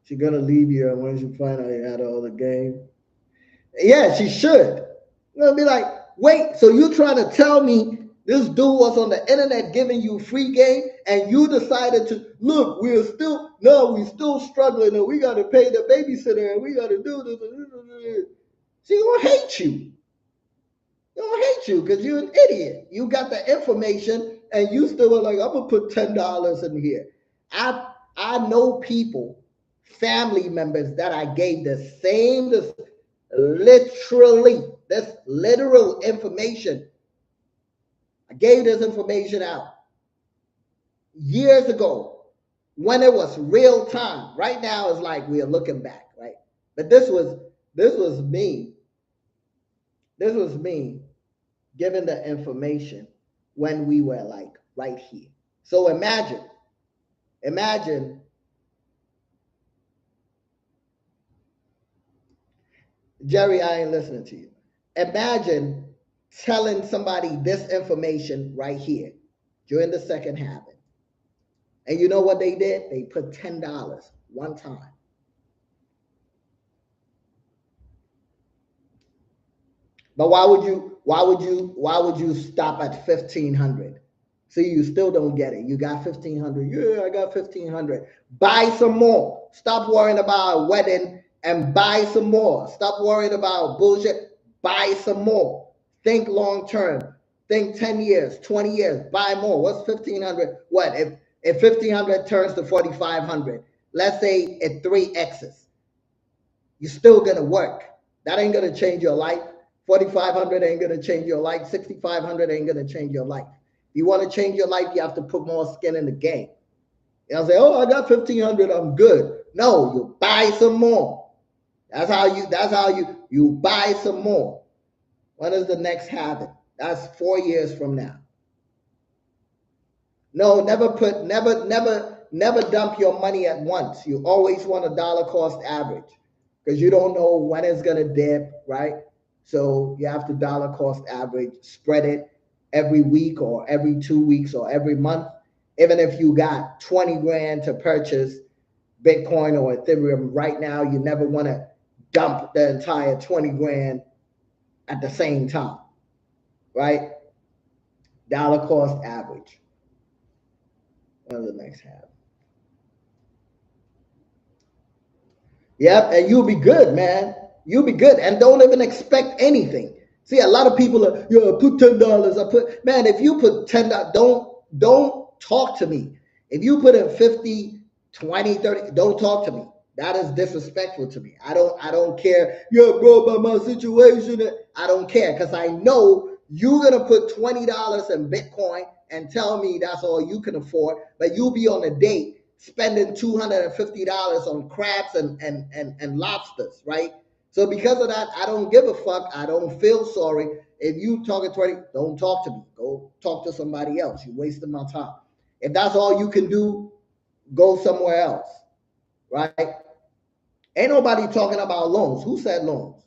She's going to leave you, and when she find out you had all the game. Yeah, she should. You're going to be like, wait, so you trying to tell me this dude was on the internet giving you free game, and you decided to, look, we're still struggling, and we got to pay the babysitter, and we got to do this. She going to hate you. They don't hate you because you're an idiot. You got the information, and you still were like, I'm going to put $10 in here. I know people, family members that I gave this literal information. I gave this information out years ago when it was real time. Right now it's like we are looking back, right? But this was me. This was me giving the information when we were like right here. So imagine, Jerry, I ain't listening to you. Imagine telling somebody this information right here during the second halving. And you know what they did? They put $10 one time. But why would you stop at 1,500? See, you still don't get it. You got 1,500. Yeah, I got 1,500. Buy some more. Stop worrying about a wedding and buy some more. Stop worrying about bullshit. Buy some more. Think long term. Think 10 years, 20 years. Buy more. What's 1,500? What if 1,500 turns to 4,500? Let's say it 3x's. You're still gonna work. That ain't gonna change your life. 4,500 ain't gonna change your life. 6,500 ain't gonna change your life. If you want to change your life, you have to put more skin in the game. You know, say, oh, I got 1,500, I'm good. No, you buy some more. That's how you buy some more. When is the next halving? That's 4 years from now. No, never dump your money at once. You always want a dollar cost average because you don't know when it's gonna dip, right? So you have to dollar cost average, spread it every week or every 2 weeks or every month. Even if you got 20 grand to purchase Bitcoin or Ethereum right now, you never want to dump the entire 20 grand at the same time, right? Dollar cost average. What's the next half? Yep, and you'll be good, man. You'll be good, and don't even expect anything. See, a lot of people are, yo, put $10. Man, if you put $10, don't talk to me. If you put in 50, 20, 30, don't talk to me. That is disrespectful to me. I don't care. Yo, bro, about my situation. I don't care because I know you're gonna put $20 in Bitcoin and tell me that's all you can afford, but you'll be on a date spending $250 on crabs and lobsters, right? So because of that, I don't give a fuck. I don't feel sorry. If you talking 20, don't talk to me. Go talk to somebody else. You're wasting my time. If that's all you can do, go somewhere else, right? Ain't nobody talking about loans. Who said loans?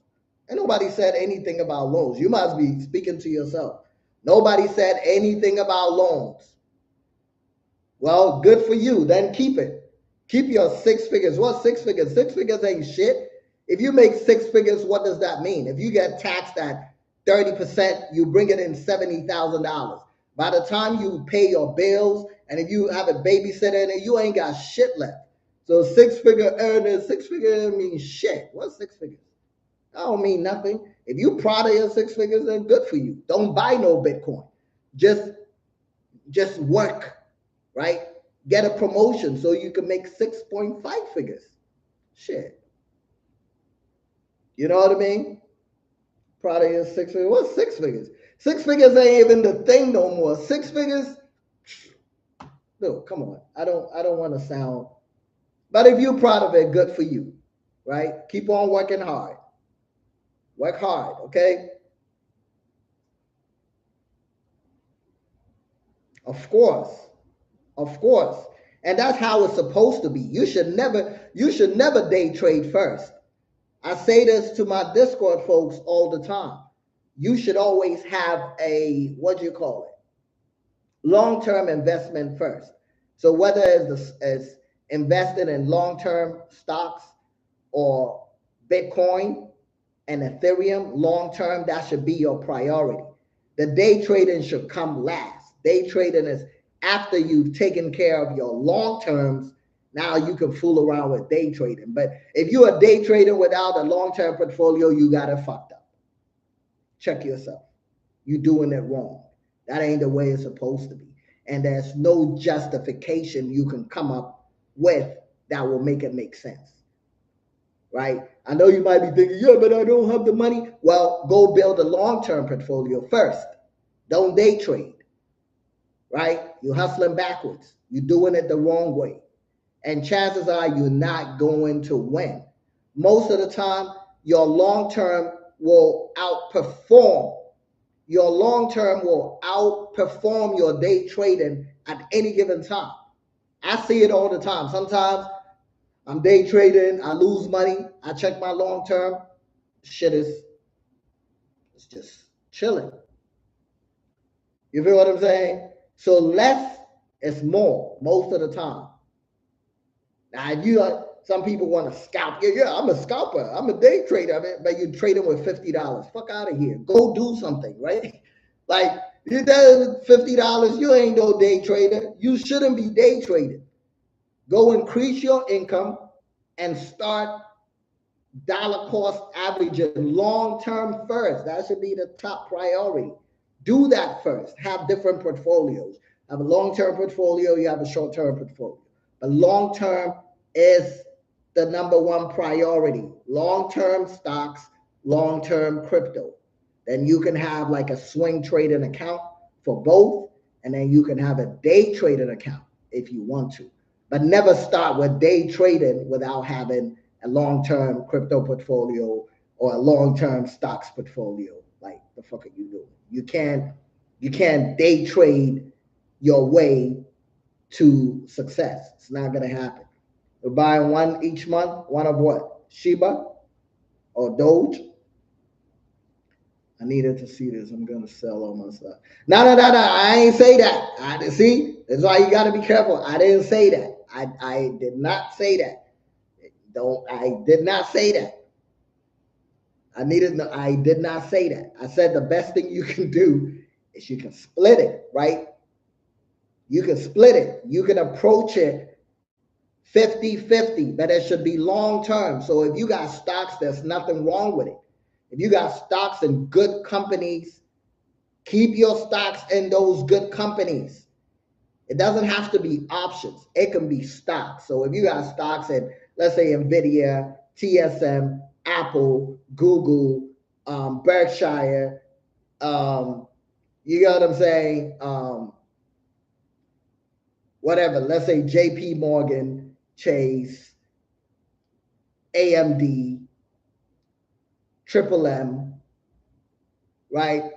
Ain't nobody said anything about loans. You must be speaking to yourself. Nobody said anything about loans. Well, good for you. Then keep it. Keep your 6 figures. What 6 figures? 6 figures ain't shit. If you make 6 figures, what does that mean? If you get taxed at 30%, you bring it in $70,000. By the time you pay your bills, and if you have a babysitter in it, you ain't got shit left. So 6 figure earners, 6 figure means shit. What's 6 figures? That don't mean nothing. If you proud of your 6 figures, then good for you. Don't buy no Bitcoin. Just just work, right? Get a promotion so you can make 6.5 figures. Shit. You know what I mean? Probably is 6 figures. What's 6 figures? 6 figures ain't even the thing no more. 6 figures? No, come on. I don't want to sound, but if you're proud of it, good for you. Right? Keep on working hard. Work hard, okay? Of course. Of course. And that's how it's supposed to be. You should never day trade first. I say this to my Discord folks all the time. You should always have a, what do you call it? Long-term investment first. So whether it's invested in long-term stocks or Bitcoin and Ethereum, long-term, that should be your priority. The day trading should come last. Day trading is after you've taken care of your long terms. Now you can fool around with day trading. But if you're a day trader without a long-term portfolio, you got it fucked up. Check yourself. You're doing it wrong. That ain't the way it's supposed to be. And there's no justification you can come up with that will make it make sense. Right? I know you might be thinking, yeah, but I don't have the money. Well, go build a long-term portfolio first. Don't day trade. Right? You're hustling backwards. You're doing it the wrong way. And chances are you're not going to win. Most of the time, your long-term will outperform. Your long-term will outperform your day trading at any given time. I see it all the time. Sometimes I'm day trading, I lose money, I check my long-term, shit it's just chilling. You feel what I'm saying? So less is more most of the time. Now, if you some people want to scalp. Yeah, I'm a scalper. I'm a day trader. I mean, but you're trading with $50. Fuck out of here. Go do something, right? Like you done $50, you ain't no day trader. You shouldn't be day trading. Go increase your income and start dollar cost averaging long term first. That should be the top priority. Do that first. Have different portfolios. Have a long term portfolio, you have a short term portfolio. But long term is the number one priority. Long term stocks, long term crypto. Then you can have like a swing trading account for both, and then you can have a day trading account if you want to. But never start with day trading without having a long-term crypto portfolio or a long-term stocks portfolio. Like the fuck are you doing? You can't day trade your way to success. It's not gonna happen. We're buying one each month. One of what? Shiba or Doge? I needed to see this. I'm gonna sell all my stuff. No. I ain't say that. I see. That's why you gotta be careful. I didn't say that. I did not say that. I did not say that. I did not say that. I said the best thing you can do is you can split it, right? You can split it. You can approach it 50-50, but it should be long term. So if you got stocks, there's nothing wrong with it. If you got stocks in good companies, keep your stocks in those good companies. It doesn't have to be options. It can be stocks. So if you got stocks in, let's say, NVIDIA, TSM, Apple, Google, Berkshire, you know what I'm saying? Whatever, let's say JP Morgan, Chase, AMD, Triple M, right?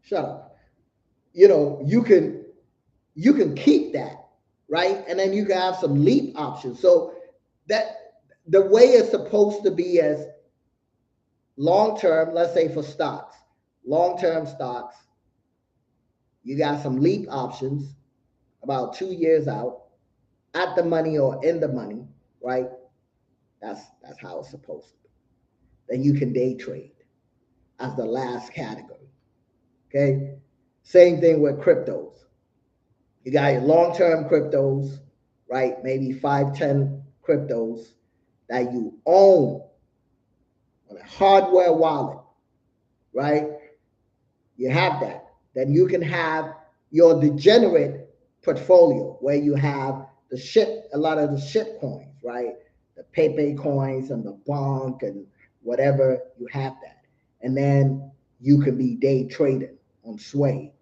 Shut up. You know, you can keep that, right? And then you can have some leap options. So that the way it's supposed to be as long term, let's say for stocks, long term stocks, you got some leap options about 2 years out, at the money or in the money, right? That's how it's supposed to be. Then you can day trade as the last category. Okay. Same thing with cryptos. You got your long-term cryptos, right? Maybe 5, 10 cryptos that you own on a hardware wallet, right? You have that. Then you can have your degenerate portfolio where you have the shit, a lot of the shit coins, right? The Pepe coins and the Bonk and whatever, you have that. And then you can be day trading on Sway,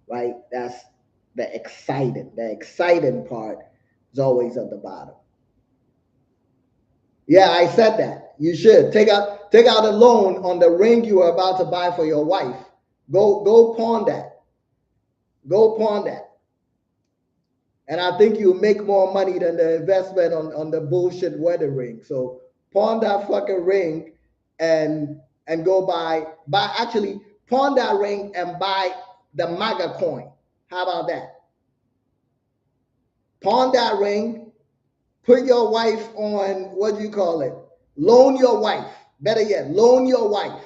right? That's the exciting. The exciting part is always at the bottom. Yeah, I said that. You should take out a loan on the ring you are about to buy for your wife. Go pawn that. Go pawn that. And I think you make more money than the investment on the bullshit wedding ring. So pawn that fucking ring and go buy actually pawn that ring and buy the MAGA coin. How about that? Pawn that ring, put your wife on, what do you call it? Loan your wife. Better yet, loan your wife.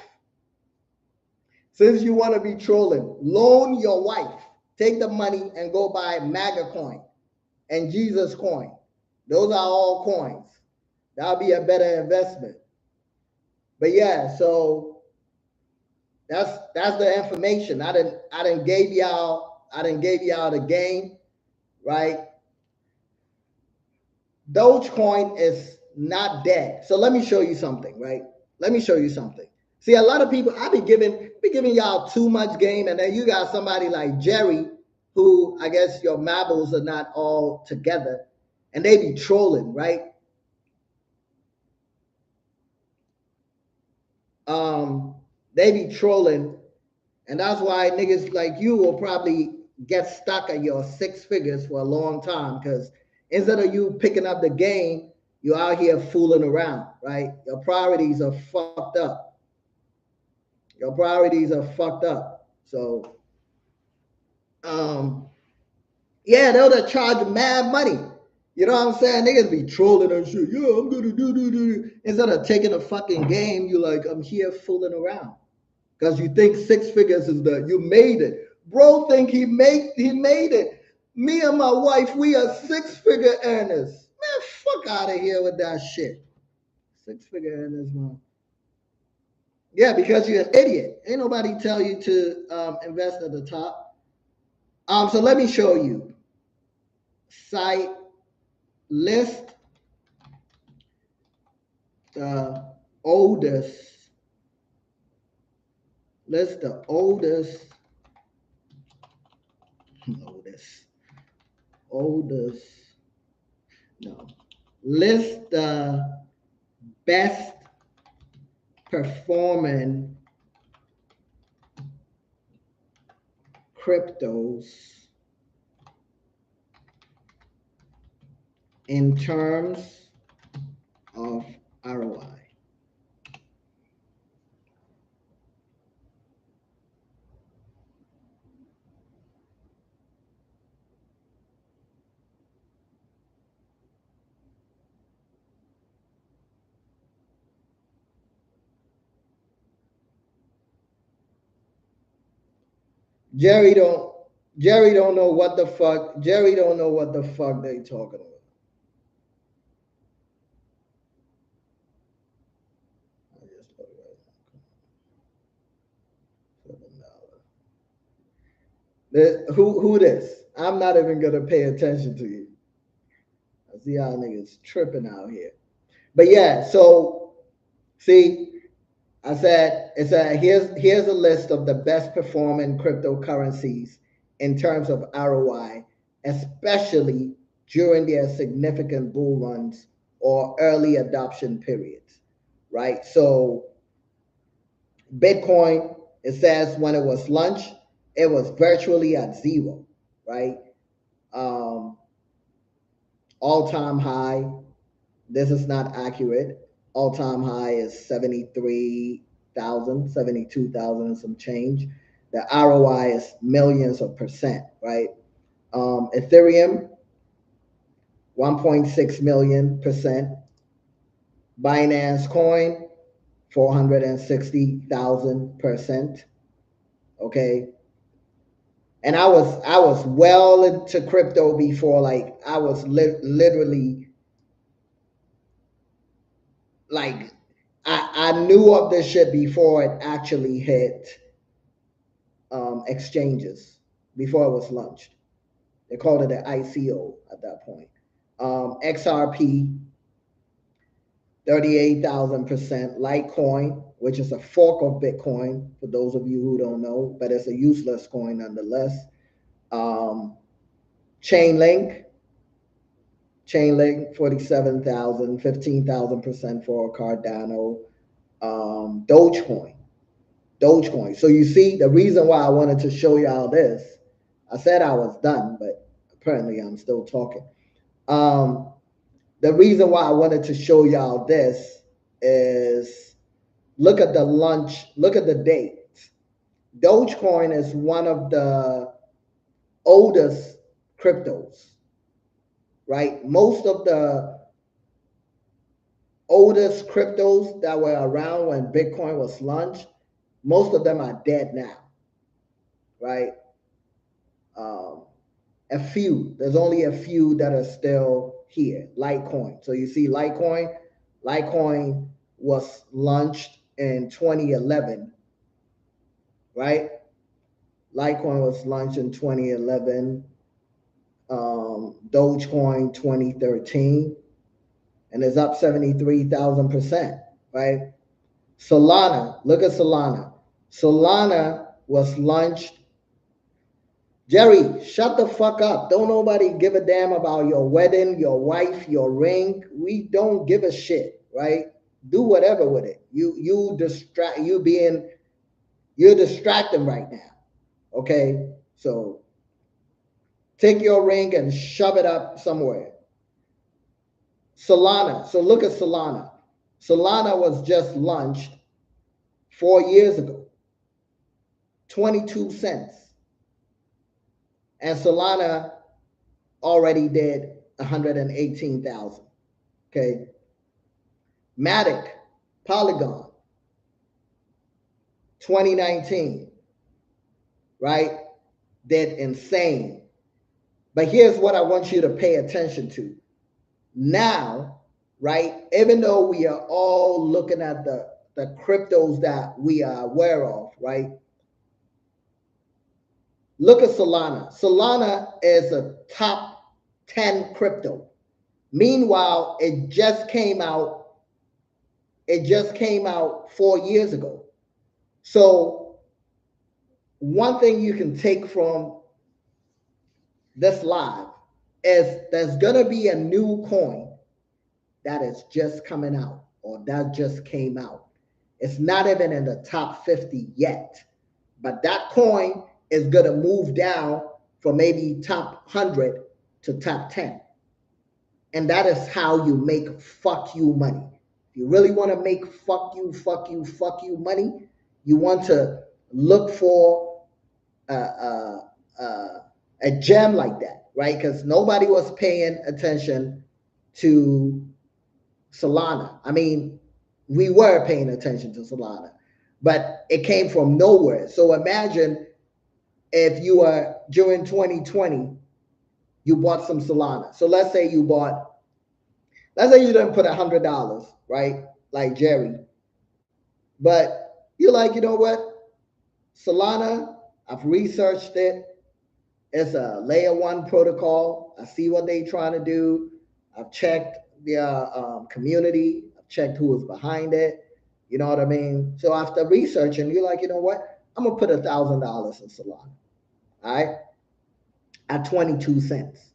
Since you want to be trolling, loan your wife. Take the money and go buy MAGA coin and Jesus coin. Those are all coins. That'll be a better investment. But yeah, so that's the information. I didn't gave y'all the game, right? Dogecoin is not dead. So let me show you something, right? Let me show you something. See, a lot of people, I be giving y'all too much game, and then you got somebody like Jerry, who I guess your marbles are not all together, and they be trolling, right? They be trolling, and that's why niggas like you will probably get stuck at your six figures for a long time, because instead of you picking up the game, you're out here fooling around, right? Your priorities are fucked up. Your priorities are fucked up. So, yeah, they'll charge mad money. You know what I'm saying? Niggas be trolling and shit. Yeah, I'm gonna do. Instead of taking a fucking game, you like, I'm here fooling around. Because you think six figures is you made it. Bro think he made it. Me and my wife, we are six-figure earners. Man, fuck out of here with that shit. Six-figure earners, man. Yeah, because you're an idiot. Ain't nobody tell you to invest at the top. So let me show you. Site list the oldest. List the oldest. Oldest. No. List the best performing cryptos in terms of ROI. Jerry don't know what the fuck. Jerry don't know what the fuck they talking about. I just put it right now. Who this? I'm not even gonna pay attention to you. I see y'all niggas tripping out here. But yeah, so see, I said here's a list of the best performing cryptocurrencies in terms of ROI, especially during their significant bull runs or early adoption periods, right? So Bitcoin, it says when it was launched, it was virtually at zero, right? Um, All-time high. This is not accurate. All-time high is 73,000, 72,000 and some change. The ROI is millions of percent, right? Ethereum, 1.6 million percent. Binance Coin, 460,000%. Okay. And I was well into crypto before, like I was literally like I knew of this shit before it actually hit exchanges before it was launched. They called it an ICO at that point. XRP, 38,000%. Litecoin, which is a fork of Bitcoin, for those of you who don't know, but it's a useless coin nonetheless. Chainlink, 47,000, 15,000% for Cardano. Dogecoin. So you see, the reason why I wanted to show y'all this, I said I was done, but apparently I'm still talking. The reason why I wanted to show y'all this is look at the date. Dogecoin is one of the oldest cryptos, right? Most of the oldest cryptos that were around when Bitcoin was launched, most of them are dead now, right? There's only a few that are still here. Litecoin. So you see Litecoin was launched in 2011, right? Litecoin was launched in 2011. Dogecoin 2013, and it's up 73,000%, right? Solana, look at Solana. Solana was launched. Jerry, shut the fuck up. Don't nobody give a damn about your wedding, your wife, your ring. We don't give a shit, right? Do whatever with it. You're distracting right now. Okay? So take your ring and shove it up somewhere. Solana. So look at Solana. Solana was just launched 4 years ago. 22 cents. And Solana already did 118,000. Okay. Matic, Polygon, 2019, right? Did insane. But here's what I want you to pay attention to. Now, right, even though we are all looking at the cryptos that we are aware of, right? Look at Solana. Solana is a top 10 crypto. Meanwhile, it just came out 4 years ago. So one thing you can take from this live is there's going to be a new coin that is just coming out or that just came out. It's not even in the top 50 yet, but that coin is going to move down from maybe top 100 to top 10. And that is how you make fuck you money. If you really want to make fuck you money, you want to look for a gem like that, right? Because nobody was paying attention to Solana. I mean, we were paying attention to Solana, but it came from nowhere. So imagine if you were during 2020, you bought some Solana. So let's say you didn't put $100, right? Like Jerry, but you're like, you know what? Solana, I've researched it. It's a layer 1 protocol. I see what they're trying to do. I've checked their community. I've checked who is behind it. You know what I mean? So after researching, you're like, you know what? I'm going to put $1,000 in Solana. All right? At 22 cents.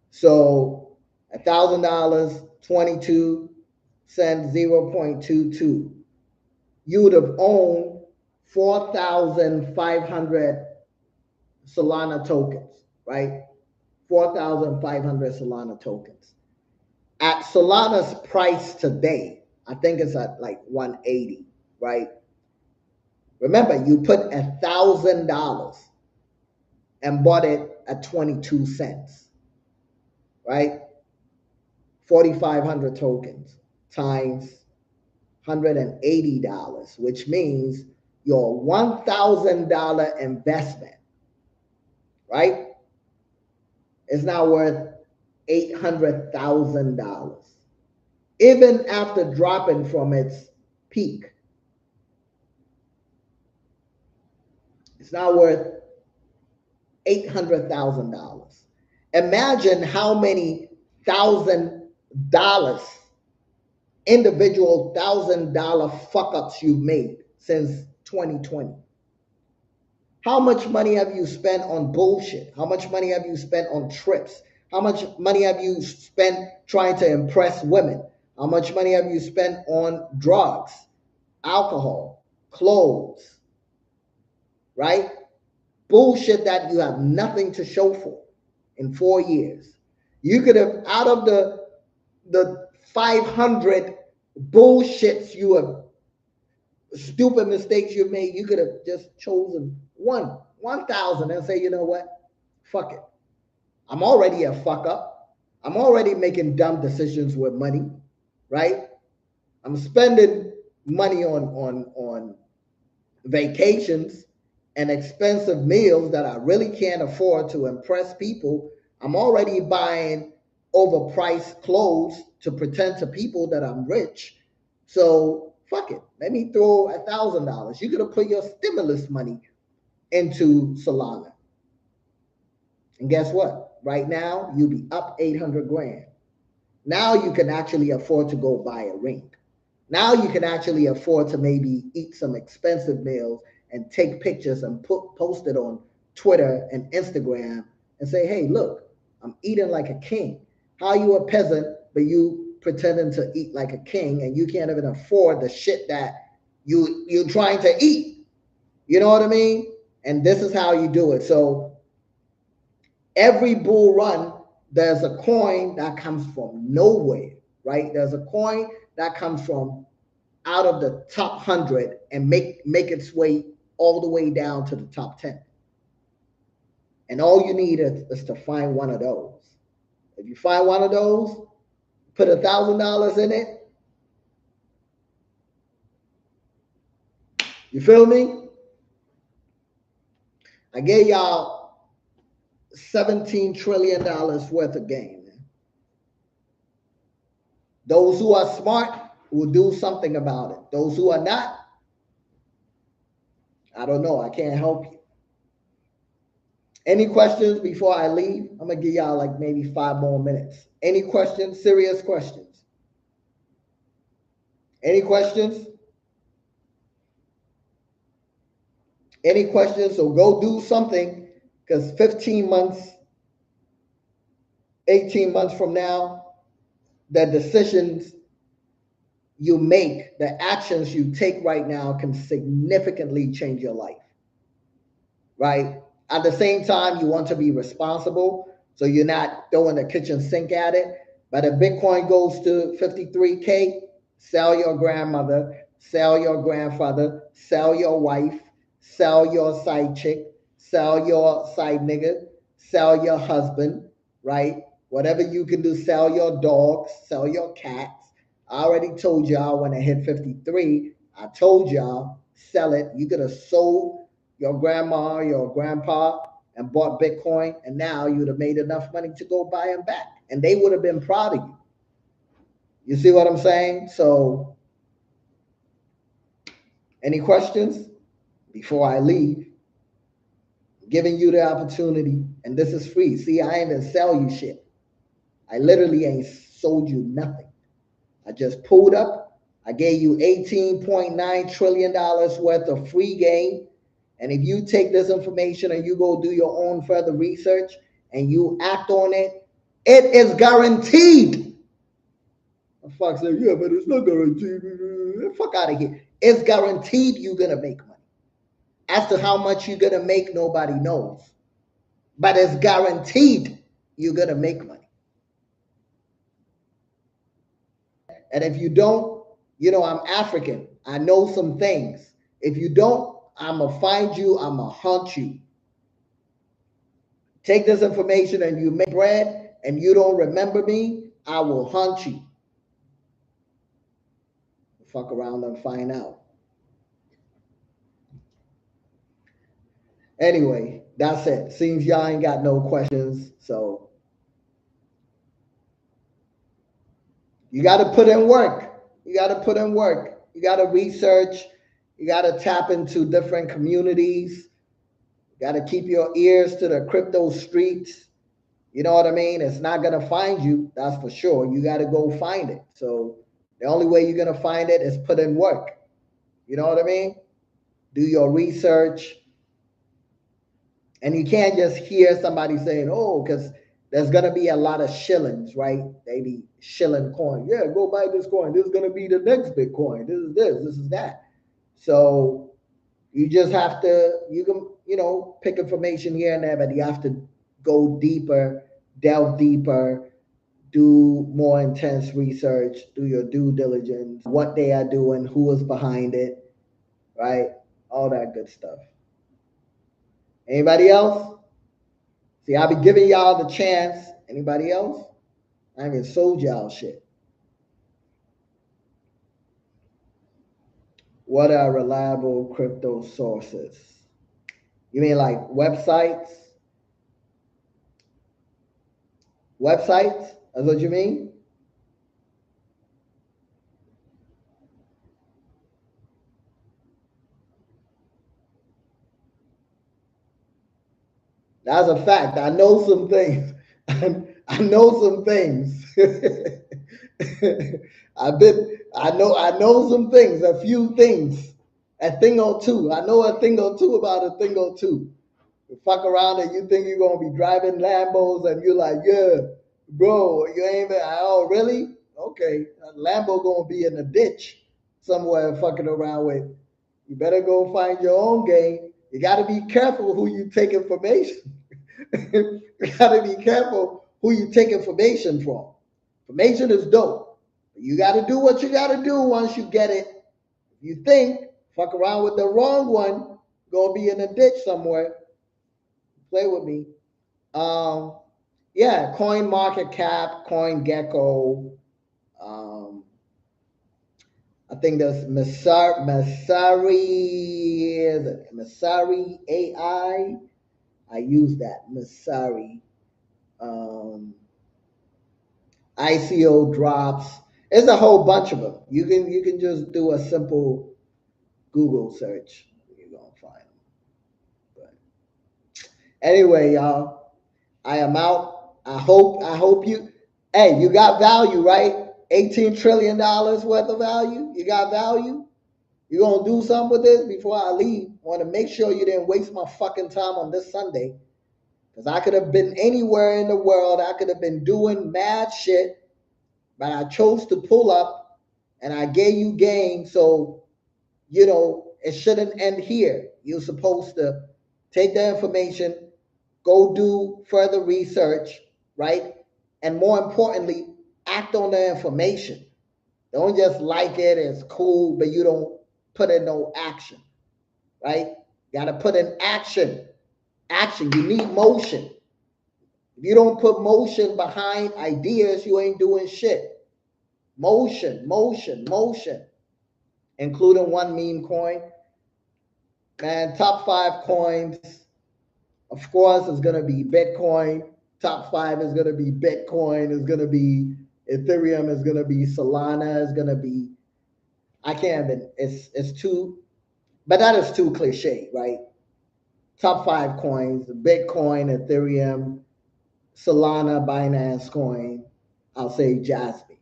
So $1,000, 22 cents, 0.22. You would have owned 4,500 Solana tokens, right? 4,500 Solana tokens. At Solana's price today, I think it's at like 180, right? Remember, you put $1,000 and bought it at 22 cents, right? 4,500 tokens times $180, which means your $1,000 investment, right, is now worth $800,000, even after dropping from its peak. It's not worth $800,000. Imagine how many $1,000, individual $1,000 fuck ups you've made since 2020. How much money have you spent on bullshit? How much money have you spent on trips? How much money have you spent trying to impress women? How much money have you spent on drugs, alcohol, clothes, right? Bullshit that you have nothing to show for in 4 years. You could have, out of the 500 bullshits you have, stupid mistakes you've made, you could have just chosen 1,000 and say, you know what? Fuck it. I'm already a fuck up. I'm already making dumb decisions with money, right? I'm spending money on vacations and expensive meals that I really can't afford to impress people. I'm already buying overpriced clothes to pretend to people that I'm rich. So fuck it. Let me throw $1,000. You could have put your stimulus money into Solana. And guess what? Right now, you'll be up 800 grand. Now you can actually afford to go buy a ring. Now you can actually afford to maybe eat some expensive meals and take pictures and post it on Twitter and Instagram and say, hey, look, I'm eating like a king. How are you a peasant, but you pretending to eat like a king and you can't even afford the shit that you're trying to eat? You know what I mean? And this is how you do it. So every bull run, there's a coin that comes from nowhere, right? There's a coin that comes from out of the top 100 and make its way all the way down to the top 10. And all you need is to find one of those. If you find one of those, put $1,000 in it. You feel me? I gave y'all $17 trillion worth of game. Those who are smart will do something about it. Those who are not, I don't know. I can't help you. Any questions before I leave? I'm going to give y'all like maybe 5 more minutes. Any questions? Serious questions? Any questions? Any questions? So go do something, because 15 months, 18 months from now, the decisions you make, the actions you take right now can significantly change your life, right? At the same time, you want to be responsible, so you're not throwing the kitchen sink at it. But if Bitcoin goes to 53K, sell your grandmother, sell your grandfather, sell your wife, sell your side chick, sell your side nigga, sell your husband, right? Whatever you can do, sell your dogs, sell your cats. I already told y'all when I hit 53, I told y'all, sell it. You could have sold your grandma, your grandpa, and bought Bitcoin, and now you would have made enough money to go buy them back. And they would have been proud of you. You see what I'm saying? So, any questions before I leave? I'm giving you the opportunity, and this is free. See, I ain't even sell you shit. I literally ain't sold you nothing. I just pulled up. I gave you $18.9 trillion worth of free game. And if you take this information and you go do your own further research and you act on it, it is guaranteed. The fuck said, yeah, but it's not guaranteed. Fuck out of here. It's guaranteed you're going to make money. As to how much you're going to make, nobody knows. But it's guaranteed you're going to make money. And if you don't, you know, I'm African. I know some things. If you don't, I'm going to find you. I'm going to hunt you. Take this information and you make bread and you don't remember me, I will hunt you. Fuck around and find out. Anyway, that's it. Seems y'all ain't got no questions. So you got to put in work. You got to put in work. You got to research. You got to tap into different communities. Got to keep your ears to the crypto streets. You know what I mean? It's not going to find you, that's for sure. You got to go find it. So the only way you're going to find it is put in work. You know what I mean? Do your research. And you can't just hear somebody saying, oh, because there's going to be a lot of shillings, right? They be shilling coin. Yeah, go buy this coin. This is going to be the next Bitcoin. This is that. So you just have to, you can, pick information here and there, but you have to go deeper, delve deeper, do more intense research, do your due diligence, what they are doing, who is behind it, right? All that good stuff. Anybody else? See, I'll be giving y'all the chance. Anybody else? I haven't sold y'all shit. What are reliable crypto sources? You mean like websites? Websites? That's what you mean? That's a fact. I know some things. I know some things. I know some things, a few things, a thing or two. I know a thing or two about a thing or two. You fuck around and you think you're gonna be driving Lambos and you're like, yeah, bro, you ain't been, oh really? Okay, a Lambo gonna be in a ditch somewhere fucking around with. You better go find your own game. You gotta be careful who you take information. You gotta be careful who you take information from. Information is dope. You gotta do what you gotta do once you get it. If you think, fuck around with the wrong one, gonna be in a ditch somewhere. Play with me. Um, yeah, Coin Market Cap, Coin Gecko. Um, I think there's Masari AI. I use that Masari. Um, ICO drops. There's a whole bunch of them. You can just do a simple Google search. You're gonna find them. But anyway, y'all, I am out. I hope you. Hey, you got value, right? $18 trillion worth of value. You got value. You gonna do something with this before I leave? I want to make sure you didn't waste my fucking time on this Sunday. Because I could have been anywhere in the world. I could have been doing mad shit. But I chose to pull up and I gave you game. So, it shouldn't end here. You're supposed to take the information, go do further research, right? And more importantly, act on the information. Don't just like it, it's cool, but you don't put in no action, right? You got to put in action. Action. You need motion. If you don't put motion behind ideas, you ain't doing shit. Motion, motion, motion, including one meme coin. Man, top 5 coins, of course, is going to be Bitcoin. Top 5 is going to be Bitcoin, is going to be Ethereum, is going to be Solana, is going to be, I can't even, it's too, but that is too cliche, right? Top 5 coins, Bitcoin, Ethereum, Solana, Binance Coin, I'll say Jasmine.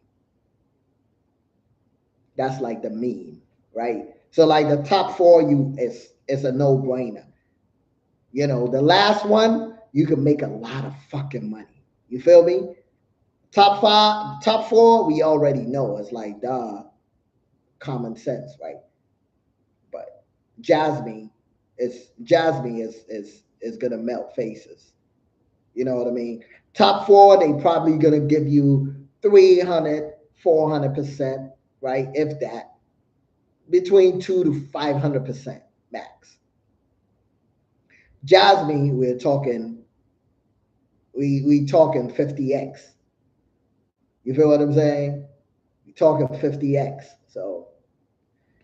That's like the meme, right? So like the top 4, it's a no-brainer. The last one, you can make a lot of fucking money. You feel me? Top 5, top 4, we already know. It's like common sense, right? But Jasmine is gonna melt faces. You know what I mean? Top 4, they probably gonna give you 300, 400%, right? If that, between 2 to 500% max. Jasmine, we talking 50x. You feel what I'm saying? We're talking 50x. So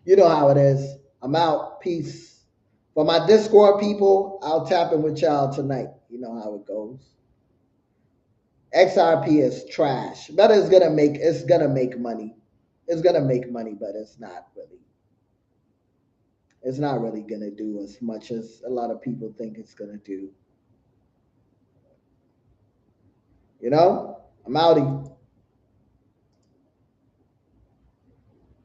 you know how it is. I'm out. Peace. For my Discord people, I'll tap in with y'all tonight. You know how it goes. XRP is trash. But it's gonna make money. It's gonna make money, but it's not really. it's not really going to do as much as a lot of people think it's going to do. I'm outie.